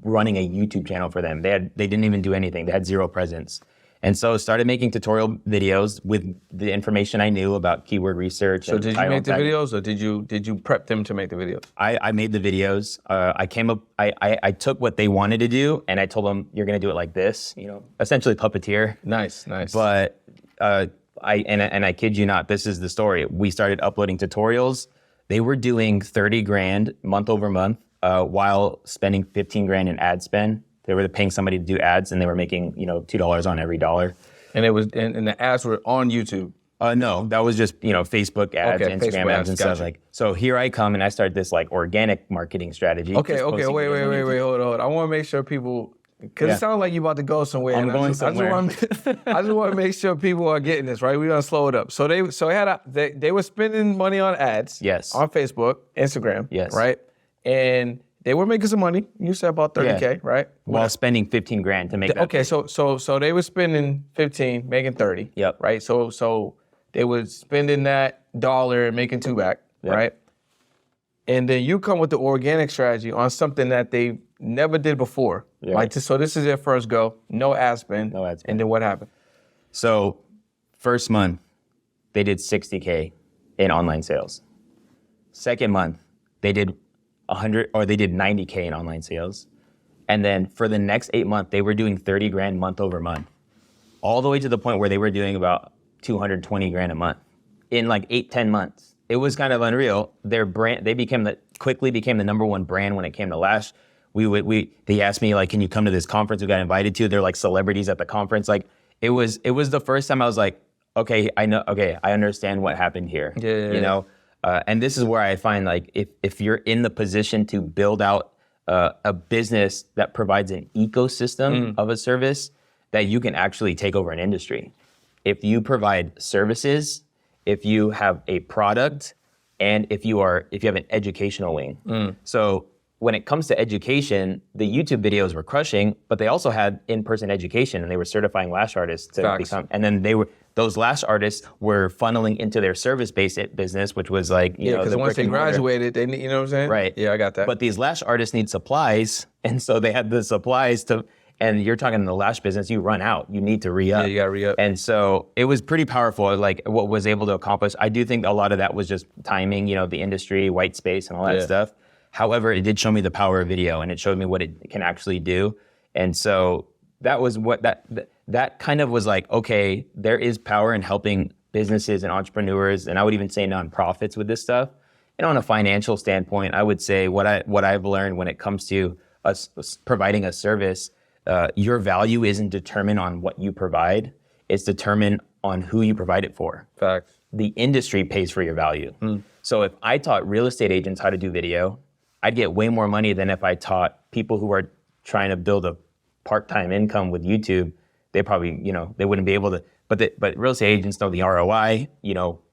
running a YouTube channel for them. They didn't even do anything. They had 0 presence. And so started making tutorial videos with the information I knew about keyword research. So did you make the videos, or did you prep them to make the videos? I made the videos. I took what they wanted to do, and I told them, "You're going to do it like this," essentially puppeteer. Nice. But I kid you not, this is the story. We started uploading tutorials. They were doing 30 grand month over month while spending 15 grand in ad spend. They were paying somebody to do ads, and they were making $2 on every dollar. And it was and the ads were on YouTube. No, that was just Facebook ads, Okay, Instagram Facebook ads, and stuff gotcha. like. So here I come, and I start this like organic marketing strategy. Okay, just posting wait, videos on YouTube. hold on. I want to make sure people, because Yeah. it sounds like you about to go somewhere. I'm and going I somewhere. just want to make sure people are getting this right. We're gonna slow it up. So they were spending money on ads. Yes. On Facebook, Instagram. Yes. Right. And they were making some money. You said about 30K, Yeah. right? While spending 15 grand to make that. Okay, so they were spending 15, making 30. Yep. Right. So they were spending that dollar and making 2 back. Yep. Right. And then you come with the organic strategy on something that they never did before. Yeah. Like so this is their first go. No ad spend. No ad spend. And then what happened? So first month, they did 60K in online sales. Second month, they did 90K in online sales. And then for the next 8 months, they were doing 30 grand month over month, all the way to the point where they were doing about 220 grand a month in like 8-10 months. It was kind of unreal. Their brand, they quickly became the #1 brand when it came to lash. They asked me like, "Can you come to this conference we got invited to?" They're like celebrities at the conference. Like it was the first time I was like, okay, I understand what happened here. Yeah. And this is where I find like if you're in the position to build out a business that provides an ecosystem of a service, that you can actually take over an industry. If you provide services, if you have a product, and if you have an educational wing. So when it comes to education, the YouTube videos were crushing, but they also had in-person education, and they were certifying lash artists to Facts. become. And then those lash artists were funneling into their service-based business, which was like Because the once brick they and mortar. graduated, they you know what I'm saying? Right. Yeah, I got that. But these lash artists need supplies, and so they had the supplies to. And you're talking in the lash business, you run out. You need to re-up. Yeah, you gotta re-up. And so it was pretty powerful, like what was able to accomplish. I do think a lot of that was just timing, the industry, white space, and all that Yeah. stuff. However, it did show me the power of video, and it showed me what it can actually do. And so that was what that kind of was like, okay, there is power in helping businesses and entrepreneurs, and I would even say nonprofits with this stuff. And on a financial standpoint, I would say what I've learned when it comes to us providing a service, your value isn't determined on what you provide. It's determined on who you provide it for. Facts. The industry pays for your value. So if I taught real estate agents how to do video, I'd get way more money than if I taught people who are trying to build a part-time income with YouTube. They probably, they wouldn't be able to. But real estate agents know the ROI.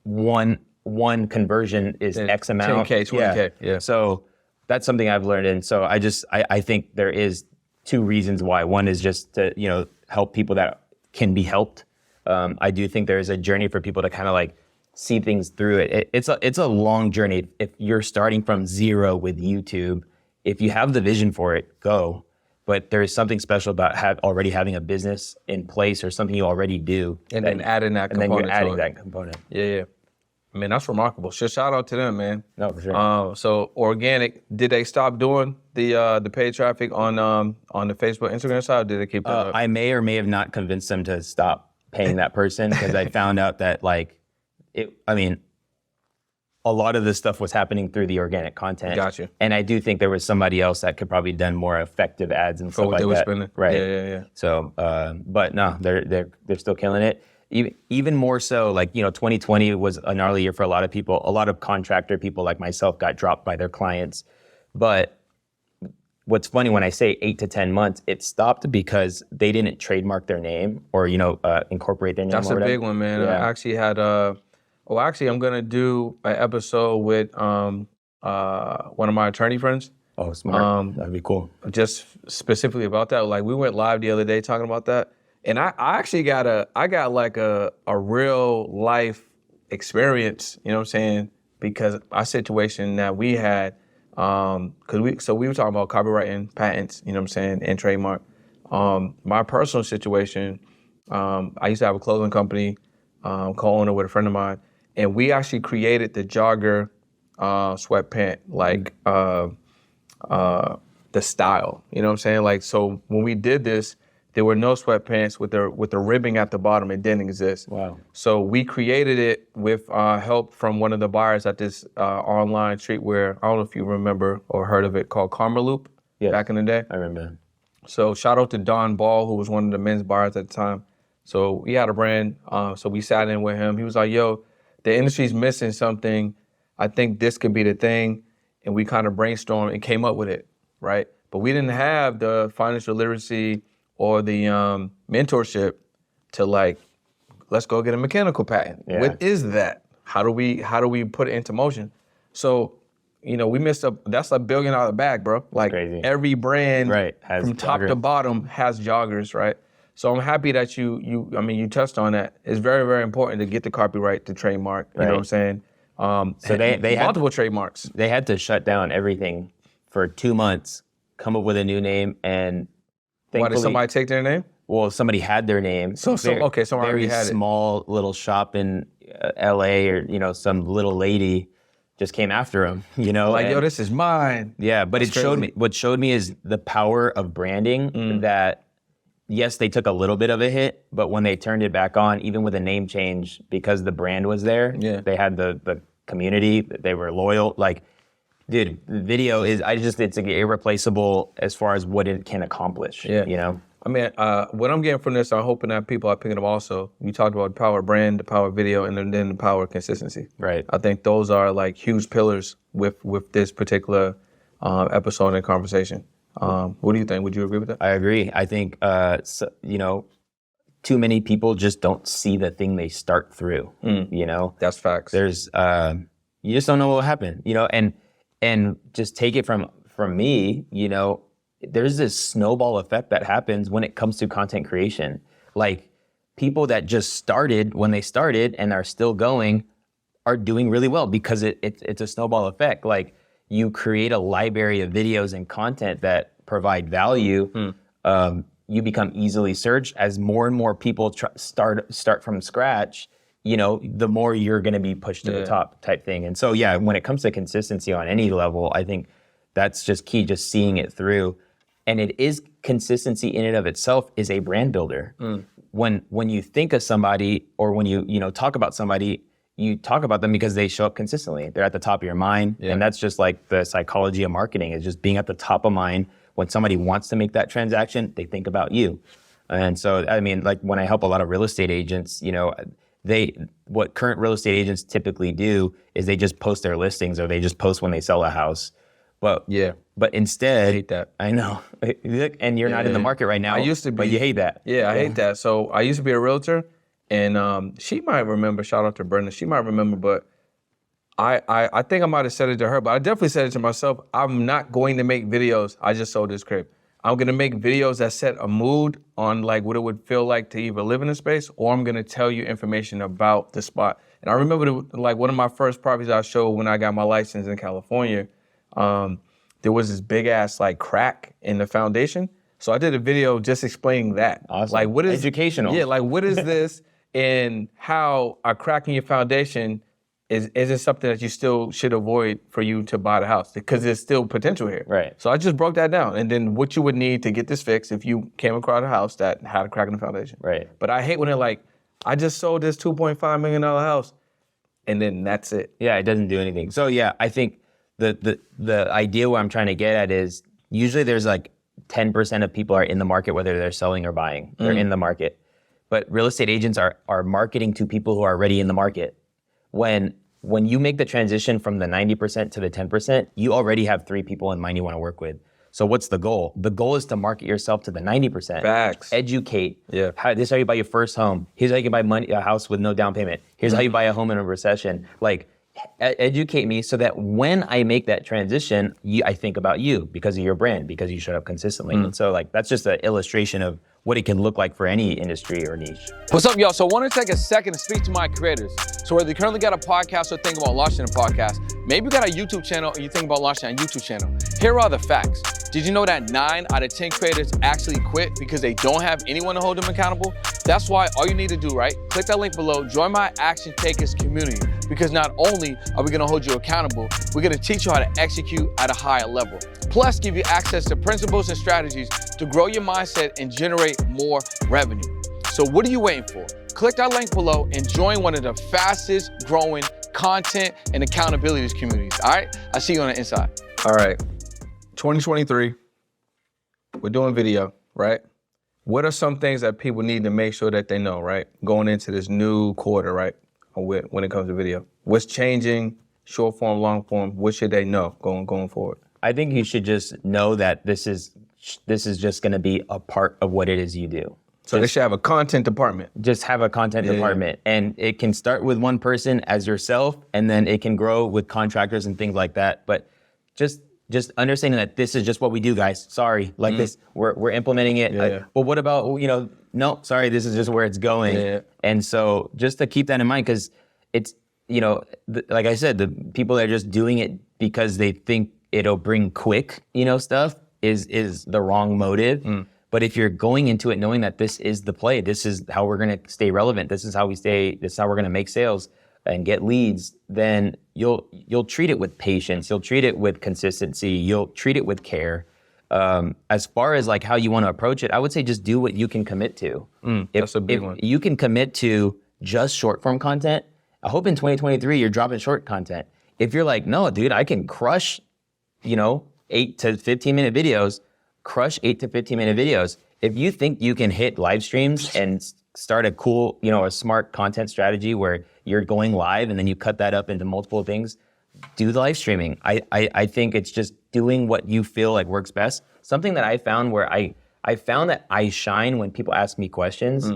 One conversion is X amount. 10K, 20K. Yeah. So that's something I've learned, and so I think there is 2 reasons why. One is just to help people that can be helped. I do think there is a journey for people to kind of like see things through it. It's a long journey. If you're starting from zero with YouTube, if you have the vision for it, go. But there is something special about already having a business in place or something you already do, And then adding that and then component you're adding to it. that component. Yeah. Man, that's remarkable. Shout out to them, man. No, for sure. So organic, did they stop doing the paid traffic on the Facebook, Instagram side, or did they keep that up? I may or may have not convinced them to stop paying that person because I found out that a lot of this stuff was happening through the organic content. Gotcha. And I do think there was somebody else that could probably done more effective ads and For stuff what like they were that. spending? Right. Yeah. So, but no, they're still killing it. Even more so, 2020 was a gnarly year for a lot of people. A lot of contractor people like myself got dropped by their clients. But what's funny when I say 8 to 10 months, it stopped because they didn't trademark their name or, incorporate their name. That's or a whatever. big one, man. Yeah. I actually had I'm gonna do an episode with one of my attorney friends. Oh, smart. That'd be cool. Just specifically about that. Like we went live the other day talking about that. And I actually got a real life experience, you know what I'm saying? Because our situation that we had, we were talking about copyright and patents, you know what I'm saying, and trademark. My personal situation, I used to have a clothing company, co-owner with a friend of mine, and we actually created the jogger sweatpant, like the style, you know what I'm saying? Like, so when we did this, there were no sweatpants with the ribbing at the bottom. It didn't exist. Wow. So we created it with help from one of the buyers at this online streetwear. I don't know if you remember or heard of it, called Karma Loop. Yes. Back in the day. I remember. So shout out to Don Ball, who was one of the men's buyers at the time. So he had a brand. So we sat in with him. He was like, yo, the industry's missing something. I think this could be the thing. And we kind of brainstormed and came up with it, right? But we didn't have the financial literacy or the mentorship to let's go get a mechanical patent. Yeah. What is that? How do we put it into motion? So, we missed that's $1 billion bag, bro. Like crazy. every brand has from top to joggers. bottom has joggers, right? So I'm happy that you touched on that. It's very, very important to get the copyright, the trademark, you know what I'm saying? So they had multiple trademarks. They had to shut down everything for 2 months, come up with a new name, and Why did thankfully, somebody take their name? well, somebody had their name. Someone already had it. Very small little shop in L.A. or some little lady just came after him. Yo, this is mine. Yeah, but That's what showed me is the power of branding. That yes, they took a little bit of a hit, but when they turned it back on, even with a name change, because the brand was there, they had the community, they were loyal. Like, dude, the video is it's irreplaceable as far as what it can accomplish. Yeah. I mean, what I'm getting from this, I'm hoping that people are picking up also. You talked about the power of brand, the power of video, and then the power of consistency. Right. I think those are like huge pillars with this particular episode and conversation. What do you think? Would you agree with that? I agree. I think too many people just don't see the thing they start through. That's facts. There's you just don't know what will happen. And just take it from me. There's this snowball effect that happens when it comes to content creation. Like, people that just started when they started and are still going are doing really well because it's a snowball effect. Like, you create a library of videos and content that provide value. You become easily searched. As more and more people start from scratch, the more you're going to be pushed to the top type thing. And so, when it comes to consistency on any level, I think that's just key, just seeing it through. And it is consistency in and of itself is a brand builder. When you think of somebody or when you talk about somebody, you talk about them because they show up consistently. They're at the top of your mind. And that's just like the psychology of marketing, is just being at the top of mind. When somebody wants to make that transaction, they think about you. And so, I mean, like when I help a lot of real estate agents, what current real estate agents typically do is they just post their listings or they just post when they sell a house. But instead, I hate that. I know. And you're not in the market right now. I used to be. But you hate that. Yeah, I hate that. So I used to be a realtor, and she might remember. Shout out to Brenda. She might remember, but I think I might have said it to her, but I definitely said it to myself. I'm not going to make videos. I just sold this crib. I'm gonna make videos that set a mood on like what it would feel like to either live in a space, or I'm gonna tell you information about the spot. And I remember one of my first properties I showed when I got my license in California. There was this big ass like crack in the foundation. So I did a video just explaining that. Awesome. Like, what is educational? Yeah, like what is this and how a crack in your foundation is it something that you still should avoid for you to buy the house? Because there's still potential here. Right. So I just broke that down. And then what you would need to get this fixed if you came across a house that had a crack in the foundation. Right. But I hate when they're like, I just sold this $2.5 million house, and then that's it. Yeah, it doesn't do anything. So I think the idea what I'm trying to get at is usually there's like 10% of people are in the market, whether they're selling or buying. They're in the market. But real estate agents are marketing to people who are already in the market. When you make the transition from the 90% to the 10%, you already have 3 people in mind you want to work with. So what's the goal? The goal is to market yourself to the 90%. Facts. Educate. Yeah. This is how you buy your first home. Here's how you can buy a house with no down payment. Here's how you buy a home in a recession. Like, educate me so that when I make that transition, I think about you because of your brand, because you showed up consistently. And so like, that's just an illustration of what it can look like for any industry or niche. What's up, y'all? So I want to take a second to speak to my creators. So whether you currently got a podcast or think about launching a podcast, maybe you got a YouTube channel and you think about launching a YouTube channel. Here are the facts. Did you know that 9 out of 10 creators actually quit because they don't have anyone to hold them accountable? That's why all you need to do, right? Click that link below, join my Action Takers community, because not only are we gonna hold you accountable, we're gonna teach you how to execute at a higher level. Plus give you access to principles and strategies to grow your mindset and generate more revenue. So what are you waiting for? Click that link below and join one of the fastest growing content and accountability communities, all right? I'll see you on the inside. All right, 2023, we're doing video, right? What are some things that people need to make sure that they know, right? Going into this new quarter, right? When it comes to video. What's changing, short form, long form, what should they know going forward? I think you should just know that this is just gonna be a part of what it is you do. So they should have a content department. Just have a content department, and it can start with one person as yourself, and then it can grow with contractors and things like that. But just understanding that this is just what we do, guys. Sorry, like this, we're implementing it. But what about, no, sorry, this is just where it's going. Yeah. And so just to keep that in mind, because it's, like I said, the people that are just doing it because they think it'll bring quick, stuff is the wrong motive. But if you're going into it knowing that this is the play, this is how we're gonna stay relevant, this is how we're gonna make sales and get leads, then you'll treat it with patience, you'll treat it with consistency, you'll treat it with care. As far as like how you wanna approach it, I would say just do what you can commit to. That's a big one. If you can commit to just short form content, I hope in 2023 you're dropping short content. If you're like, no, dude, I can crush, 8 to 15 minute videos, crush 8 to 15 minute videos. If you think you can hit live streams and start a cool, a smart content strategy where you're going live and then you cut that up into multiple things, do the live streaming. I think it's just doing what you feel like works best. Something that I found where I found that I shine when people ask me questions,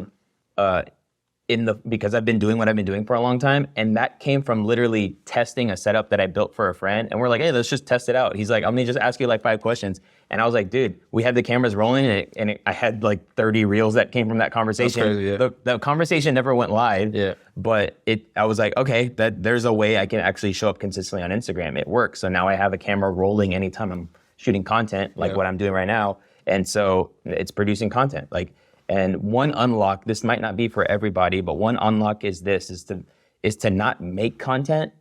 because I've been doing what I've been doing for a long time, and that came from literally testing a setup that I built for a friend, and we're like, hey, let's just test it out. He's like, I'm gonna just ask you like 5 questions, and I was like, dude, we had the cameras rolling, and I had like 30 reels that came from that conversation. That's crazy, yeah. The conversation never went live, but I was like, okay, there's a way I can actually show up consistently on Instagram. It works. So now I have a camera rolling anytime I'm shooting content, like what I'm doing right now, and so it's producing content, like. And one unlock, this might not be for everybody, but one unlock is to not make content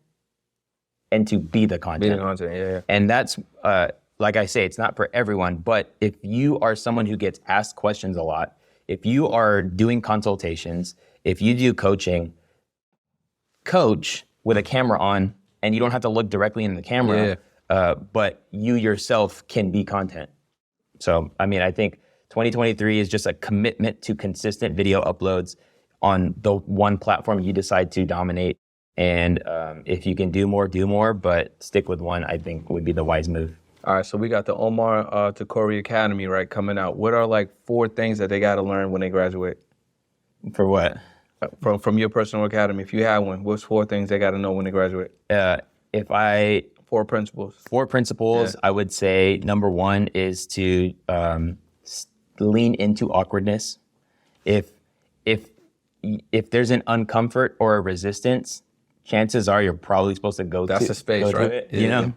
and to be the content. Be the content, yeah. And that's, like I say, it's not for everyone, but if you are someone who gets asked questions a lot, if you are doing consultations, if you do coaching, coach with a camera on, and you don't have to look directly in the camera, but you yourself can be content. So, I mean, I think 2023 is just a commitment to consistent video uploads on the one platform you decide to dominate. And if you can do more, but stick with one, I think would be the wise move. All right, so we got the Omar El-Takrori Academy, right, coming out. What are like 4 things that they got to learn when they graduate? For what? From your personal academy, if you have one, what's 4 things they got to know when they graduate? 4 principles. 4 principles, I would say number 1 is to lean into awkwardness. If there's an uncomfort or a resistance, chances are you're probably supposed to go That's to the space, go right? to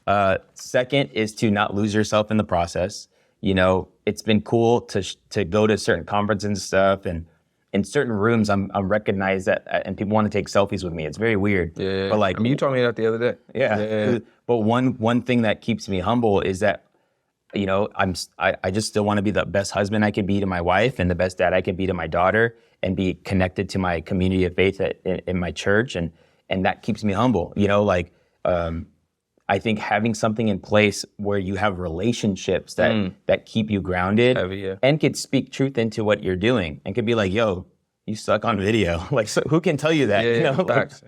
it, Second is to not lose yourself in the process. It's been cool to go to certain conferences and stuff, and in certain rooms I'm recognized that, and people want to take selfies with me. It's very weird. Yeah. But like, I mean, you told me that the other day. Yeah. But one thing that keeps me humble is that I just still want to be the best husband I can be to my wife and the best dad I can be to my daughter, and be connected to my community of faith in my church, and that keeps me humble. I think having something in place where you have relationships that keep you grounded and could speak truth into what you're doing, and could be like, yo, you suck on video. Like, so who can tell you that? Facts.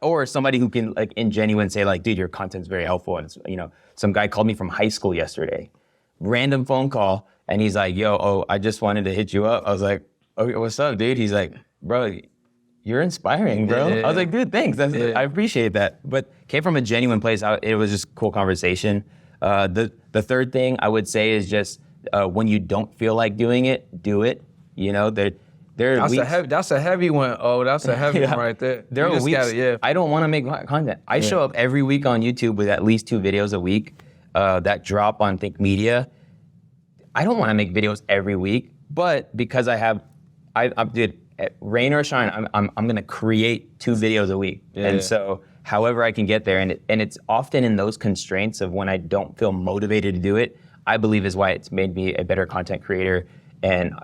Or somebody who can like in genuine say like, dude, your content's very helpful. And some guy called me from high school yesterday. random phone call, and he's like, yo, I just wanted to hit you up. I was like, okay, what's up, dude? He's like, bro, you're inspiring, bro. I was like, dude, thanks. I appreciate that. But came from a genuine place. It was just cool conversation. The third thing I would say is just when you don't feel like doing it, do it. You know, that's a heavy one. Oh, that's a heavy one right there. There are weeks I don't want to make content. I show up every week on YouTube with at least 2 videos a week that drop on Think Media. I don't want to make videos every week, but because I did rain or shine, I'm gonna create 2 videos a week, and so however I can get there, and it's often in those constraints of when I don't feel motivated to do it, I believe is why it's made me a better content creator, and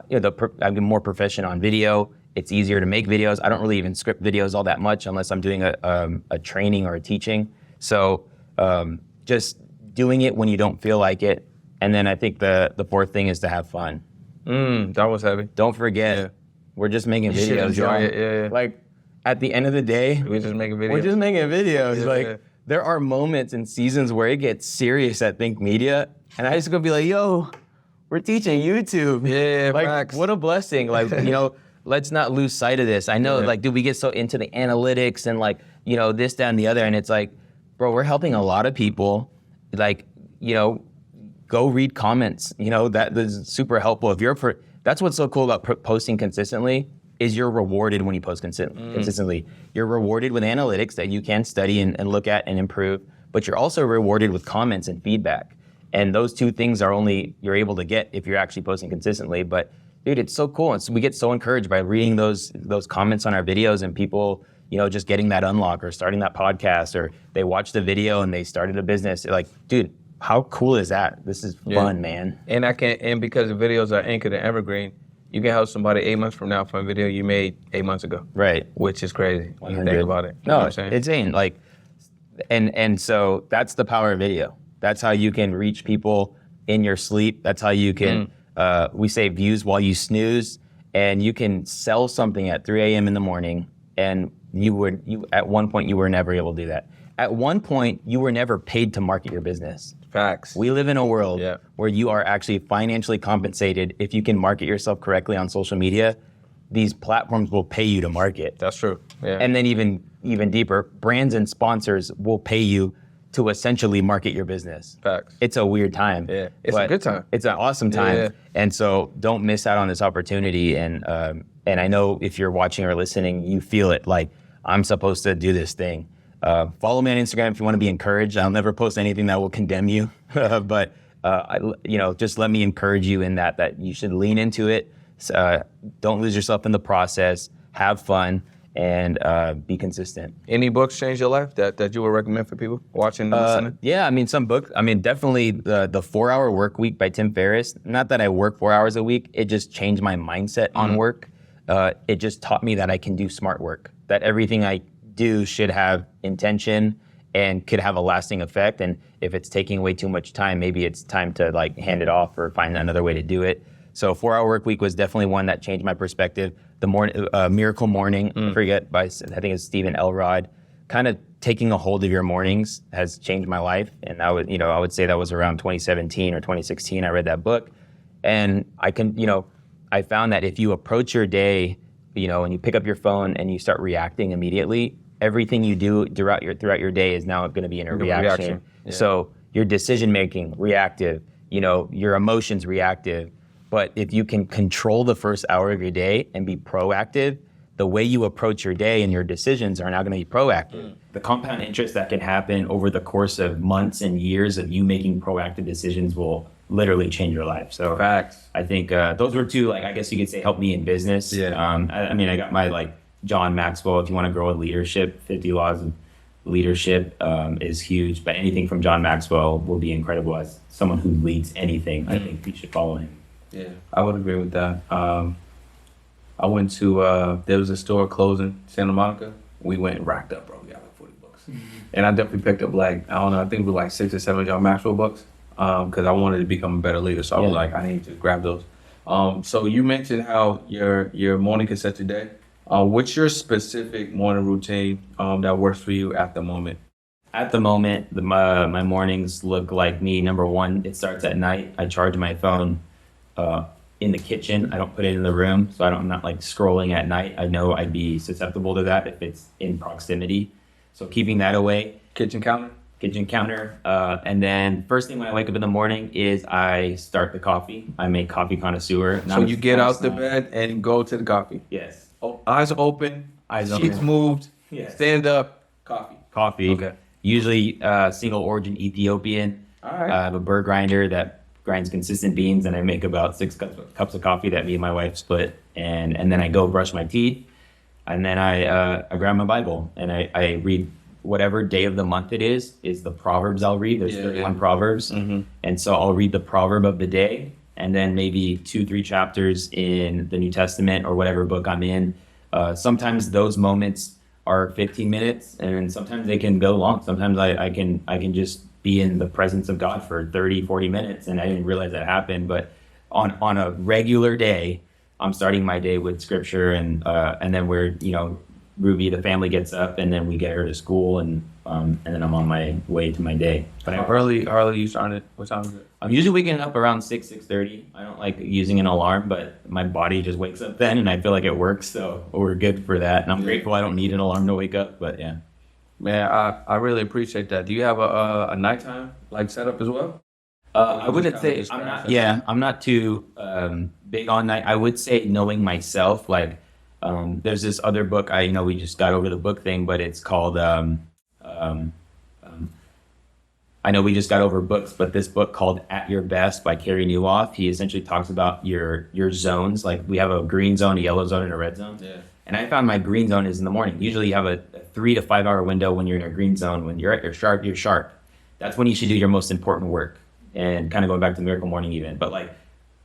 I'm more proficient on video. It's easier to make videos. I don't really even script videos all that much unless I'm doing a training or a teaching. So just doing it when you don't feel like it. And then I think the fourth thing is to have fun. That was heavy. Don't forget, we're just making videos, y'all. Yeah. Like, at the end of the day, We're just making videos. Like, there are moments and seasons where it gets serious at Think Media, and I just gonna be like, yo, we're teaching YouTube. Yeah, like, facts. what a blessing. Like, let's not lose sight of this. I know, like, dude, we get so into the analytics and like, this, that, and the other, and it's like, bro, we're helping a lot of people. Like, go read comments. That is super helpful. That's what's so cool about posting consistently is you're rewarded when you post consistently. You're rewarded with analytics that you can study and look at and improve, but you're also rewarded with comments and feedback. And those 2 things you're able to get if you're actually posting consistently. But dude, it's so cool. And so we get so encouraged by reading those comments on our videos and people, just getting that unlock or starting that podcast, or they watched the video and they started a business. They're like, dude, how cool is that? This is fun, man. And because the videos are anchored and evergreen, you can help somebody 8 months from now from a video you made 8 months ago. Right. Which is crazy when you think about it. You No, know what I'm saying? it's insane. Like, and so that's the power of video. That's how you can reach people in your sleep. That's how you can, we say views while you snooze, and you can sell something at 3 a.m. in the morning, and at one point you were never able to do that. At one point, you were never paid to market your business. Facts. We live in a world where you are actually financially compensated if you can market yourself correctly on social media. These platforms will pay you to market. That's true. Yeah. And then even deeper, brands and sponsors will pay you to essentially market your business. Facts. It's a weird time. Yeah. It's a good time. It's an awesome time. Yeah. And so don't miss out on this opportunity. And I know if you're watching or listening, you feel it, like, I'm supposed to do this thing. Follow me on Instagram if you want to be encouraged. I'll never post anything that will condemn you, but just let me encourage you in that you should lean into it. Don't lose yourself in the process. Have fun and be consistent. Any books changed your life that you would recommend for people watching and listening? Yeah, some books. Definitely the 4-Hour Work Week by Tim Ferriss. Not that I work 4 hours a week. It just changed my mindset on work. It just taught me that I can do smart work. That everything I do should have intention and could have a lasting effect. And if it's taking away too much time, maybe it's time to hand it off or find another way to do it. So 4-Hour Work Week was definitely one that changed my perspective. The Miracle Morning, I think it's Stephen Elrod. Kind of taking a hold of your mornings has changed my life. And I would say that was around 2017 or 2016. I read that book, and I found that if you approach your day, and you pick up your phone and you start reacting immediately, everything you do throughout your day is now going to be in a reaction. Yeah. So your decision making reactive, your emotions reactive. But if you can control the first hour of your day and be proactive, the way you approach your day and your decisions are now going to be proactive. The compound interest that can happen over the course of months and years of you making proactive decisions will literally change your life. So Facts. I think those were 2, I guess you could say, help me in business. Yeah. I got my John Maxwell, if you want to grow in leadership, 50 Laws of Leadership is huge, but anything from John Maxwell will be incredible as someone who leads anything. I think you should follow him. Yeah, I would agree with that. I went to, there was a store closing, Santa Monica. We went and racked up, bro. We got 40 bucks. And I definitely picked up I think it was 6 or 7 John Maxwell books because I wanted to become a better leader. So I was like, I need to grab those. So you mentioned how your morning can set your day. What's your specific morning routine that works for you at the moment? At the moment, my mornings look like me. Number one, it starts at night. I charge my phone in the kitchen. I don't put it in the room, so I'm not like scrolling at night. I know I'd be susceptible to that if it's in proximity. So keeping that away. Kitchen counter. Kitchen counter. And then first thing when I wake up in the morning is I start the coffee. I'm a coffee connoisseur. So you get out the bed and go to the coffee. Yes. Oh, eyes open. Eyes sheets open. moved. Yes. Stand up. Coffee. Coffee. Okay. Usually single origin Ethiopian. All right. I have a burr grinder that grinds consistent beans, and I make about 6 cups of coffee that me and my wife split. And then I go brush my teeth, and then I grab my Bible and I read whatever day of the month it is the Proverbs I'll read. There's 31 Proverbs. Mm-hmm. And so I'll read the proverb of the day, and then maybe 2-3 chapters in the New Testament or whatever book I'm in. Sometimes those moments are 15 minutes, and sometimes they can go long. Sometimes I can just be in the presence of God for 30-40 minutes, and I didn't realize that happened. But on a regular day, I'm starting my day with scripture, and then Ruby, the family, gets up, and then we get her to school, and then I'm on my way to my day. But How early you started? What time is it? I'm usually waking up around 6:30. I don't like using an alarm, but my body just wakes up then, and I feel like it works, so we're good for that. And I'm grateful I don't need an alarm to wake up, but yeah. Man, I really appreciate that. Do you have a nighttime like setup as well? I wouldn't say I'm not too big on night. I would say knowing myself, like there's this other book, we just got over the book thing, but it's called I know we just got over books, but this book called At Your Best by Carey Nieuwhof, he essentially talks about your zones. Like we have a green zone, a yellow zone, and a red zone. Yeah. And I found my green zone is in the morning. Usually you have a 3 to 5 hour window when you're in a green zone. When you're at your sharp, you're sharp. That's when you should do your most important work. And kind of going back to Miracle Morning even. But like,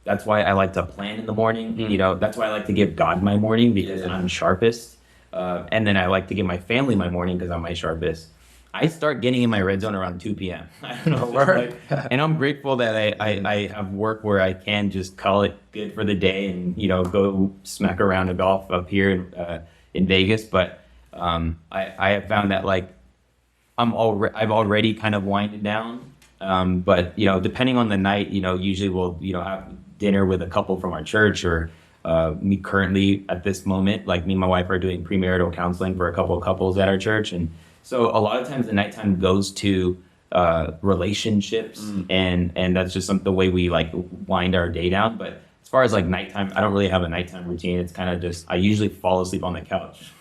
that's why I like to plan in the morning. That's why I like to give God my morning, because I'm sharpest. And then I like to give my family my morning because I'm my sharpest. I start getting in my red zone around 2 p.m. I don't know. And I'm grateful that I have work where I can just call it good for the day and, go smack around a golf up here in Vegas. But I have found that like I've already kind of winded down. But, depending on the night, usually we'll, have dinner with a couple from our church, or me currently at this moment, like me and my wife are doing premarital counseling for a couple of couples at our church. And so a lot of times the nighttime goes to relationships, and that's just the way we like wind our day down. But as far as like nighttime, I don't really have a nighttime routine. It's kind of just, I usually fall asleep on the couch.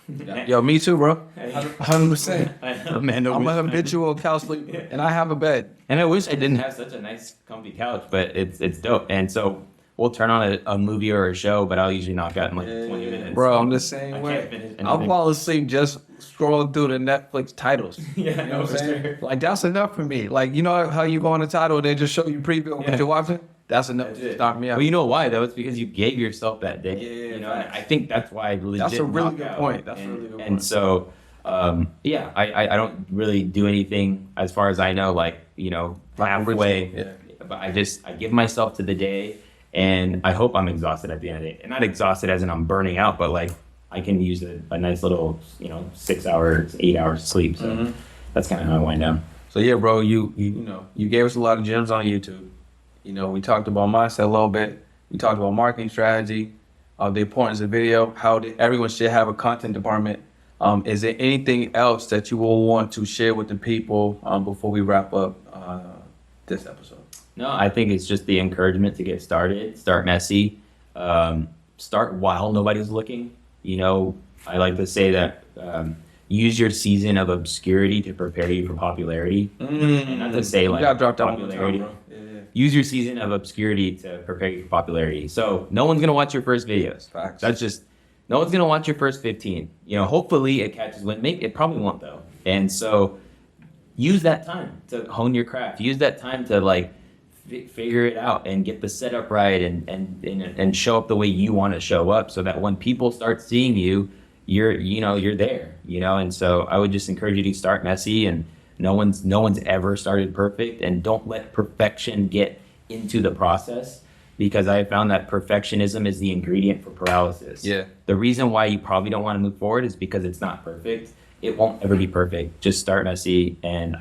Yo, me too, bro. 100%. I'm a habitual couch sleeper, and I have a bed. And I wish I didn't have such a nice, comfy couch, but it's dope. And so we'll turn on a movie or a show, but I'll usually knock out in like 20 minutes. Bro, I'm the same way. I'll fall asleep just scrolling through the Netflix titles. Yeah, you know what I'm saying? Sure. Like, that's enough for me. Like, you know how you go on the title and they just show you preview of what you're watching? That's enough to start me out. Well, you know why, though? It's because you gave yourself that day. Yeah, and I think that's why I legit That's a really good out. point. That's a really good point. And so, I don't really do anything as far as I know, like, halfway. Yeah. But I give myself to the day, and I hope I'm exhausted at the end of the day. And not exhausted as in I'm burning out, but like I can use a nice little, 6 hours, 8 hours of sleep. So that's kind of how I wind down. So yeah, bro, you gave us a lot of gems on YouTube. We talked about mindset a little bit. We talked about marketing strategy, the importance of video, how everyone should have a content department. Is there anything else that you will want to share with the people before we wrap up this episode? No, I think it's just the encouragement to get started, start messy, start while nobody's looking. I like to say that use your season of obscurity to prepare you for popularity. And not to say like popularity. Time, use your season of obscurity to prepare you for popularity. So no one's gonna watch your first videos. Facts. That's just, no one's gonna watch your first 15. Hopefully it catches wind. Maybe it probably won't though. And so use that time to hone your craft. Use that time to like figure it out and get the setup right and show up the way you want to show up, so that when people start seeing you, you're there. And so I would just encourage you to start messy, and no one's ever started perfect, and don't let perfection get into the process, because I have found that perfectionism is the ingredient for paralysis. Yeah. The reason why you probably don't want to move forward is because it's not perfect. it won't ever be perfect. Just start messy, and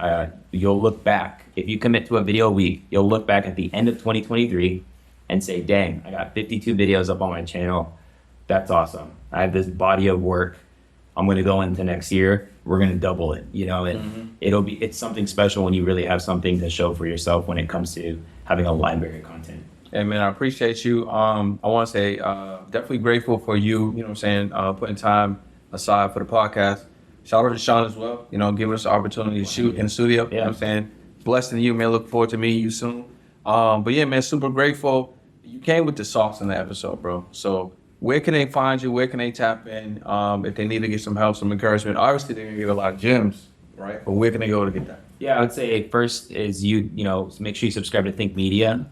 you'll look back. If you commit to a video a week, you'll look back at the end of 2023 and say, dang, I got 52 videos up on my channel. That's awesome. I have this body of work. I'm going to go into next year. We're going to double it, you know, and it's something special when you really have something to show for yourself when it comes to having a library of content. Hey man, I appreciate you. I want to say definitely grateful for you, you know what I'm saying, putting time aside for the podcast. Shout out to Sean as well, you know, giving us the opportunity to shoot in the studio. You know what I'm saying? Blessing you, man. Look forward to meeting you soon. But yeah, man, super grateful. You came with the sauce in the episode, bro. So where can they find you? Where can they tap in if they need to get some help, some encouragement? Obviously, they're going to get a lot of gems, right? But where can they go to get that? Yeah, I would say first is you know, make sure you subscribe to Think Media.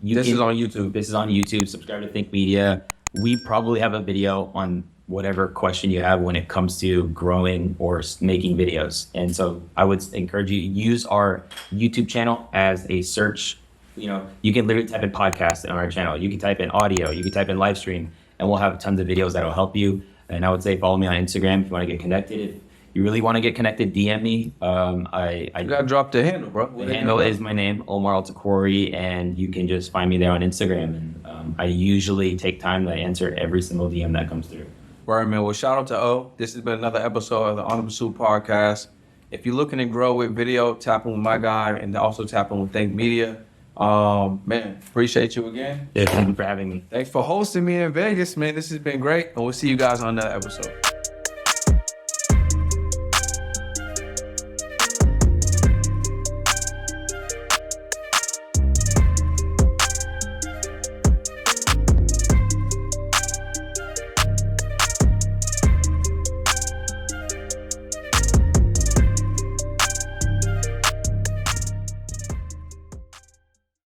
This is on YouTube. This is on YouTube. Subscribe to Think Media. We probably have a video on whatever question you have when it comes to growing or making videos. And so I would encourage you to use our YouTube channel as a search. You know, you can literally type in podcast on our channel. You can type in audio. You can type in live stream, and we'll have tons of videos that'll help you. And I would say follow me on Instagram if you want to get connected. If you really want to get connected, DM me. You got to drop the handle, bro. The handle is my name, Omar El-Takrori, and you can just find me there on Instagram. And I usually take time to answer every single DM that comes through. Right, man. Well, shout out to O. This has been another episode of the On the Pursuit podcast. If you're looking to grow with video, tap in with my guy and also tap in with Think Media. Man, appreciate you again. Yeah, thank you for having me. Thanks for hosting me in Vegas, man. This has been great. And we'll see you guys on another episode.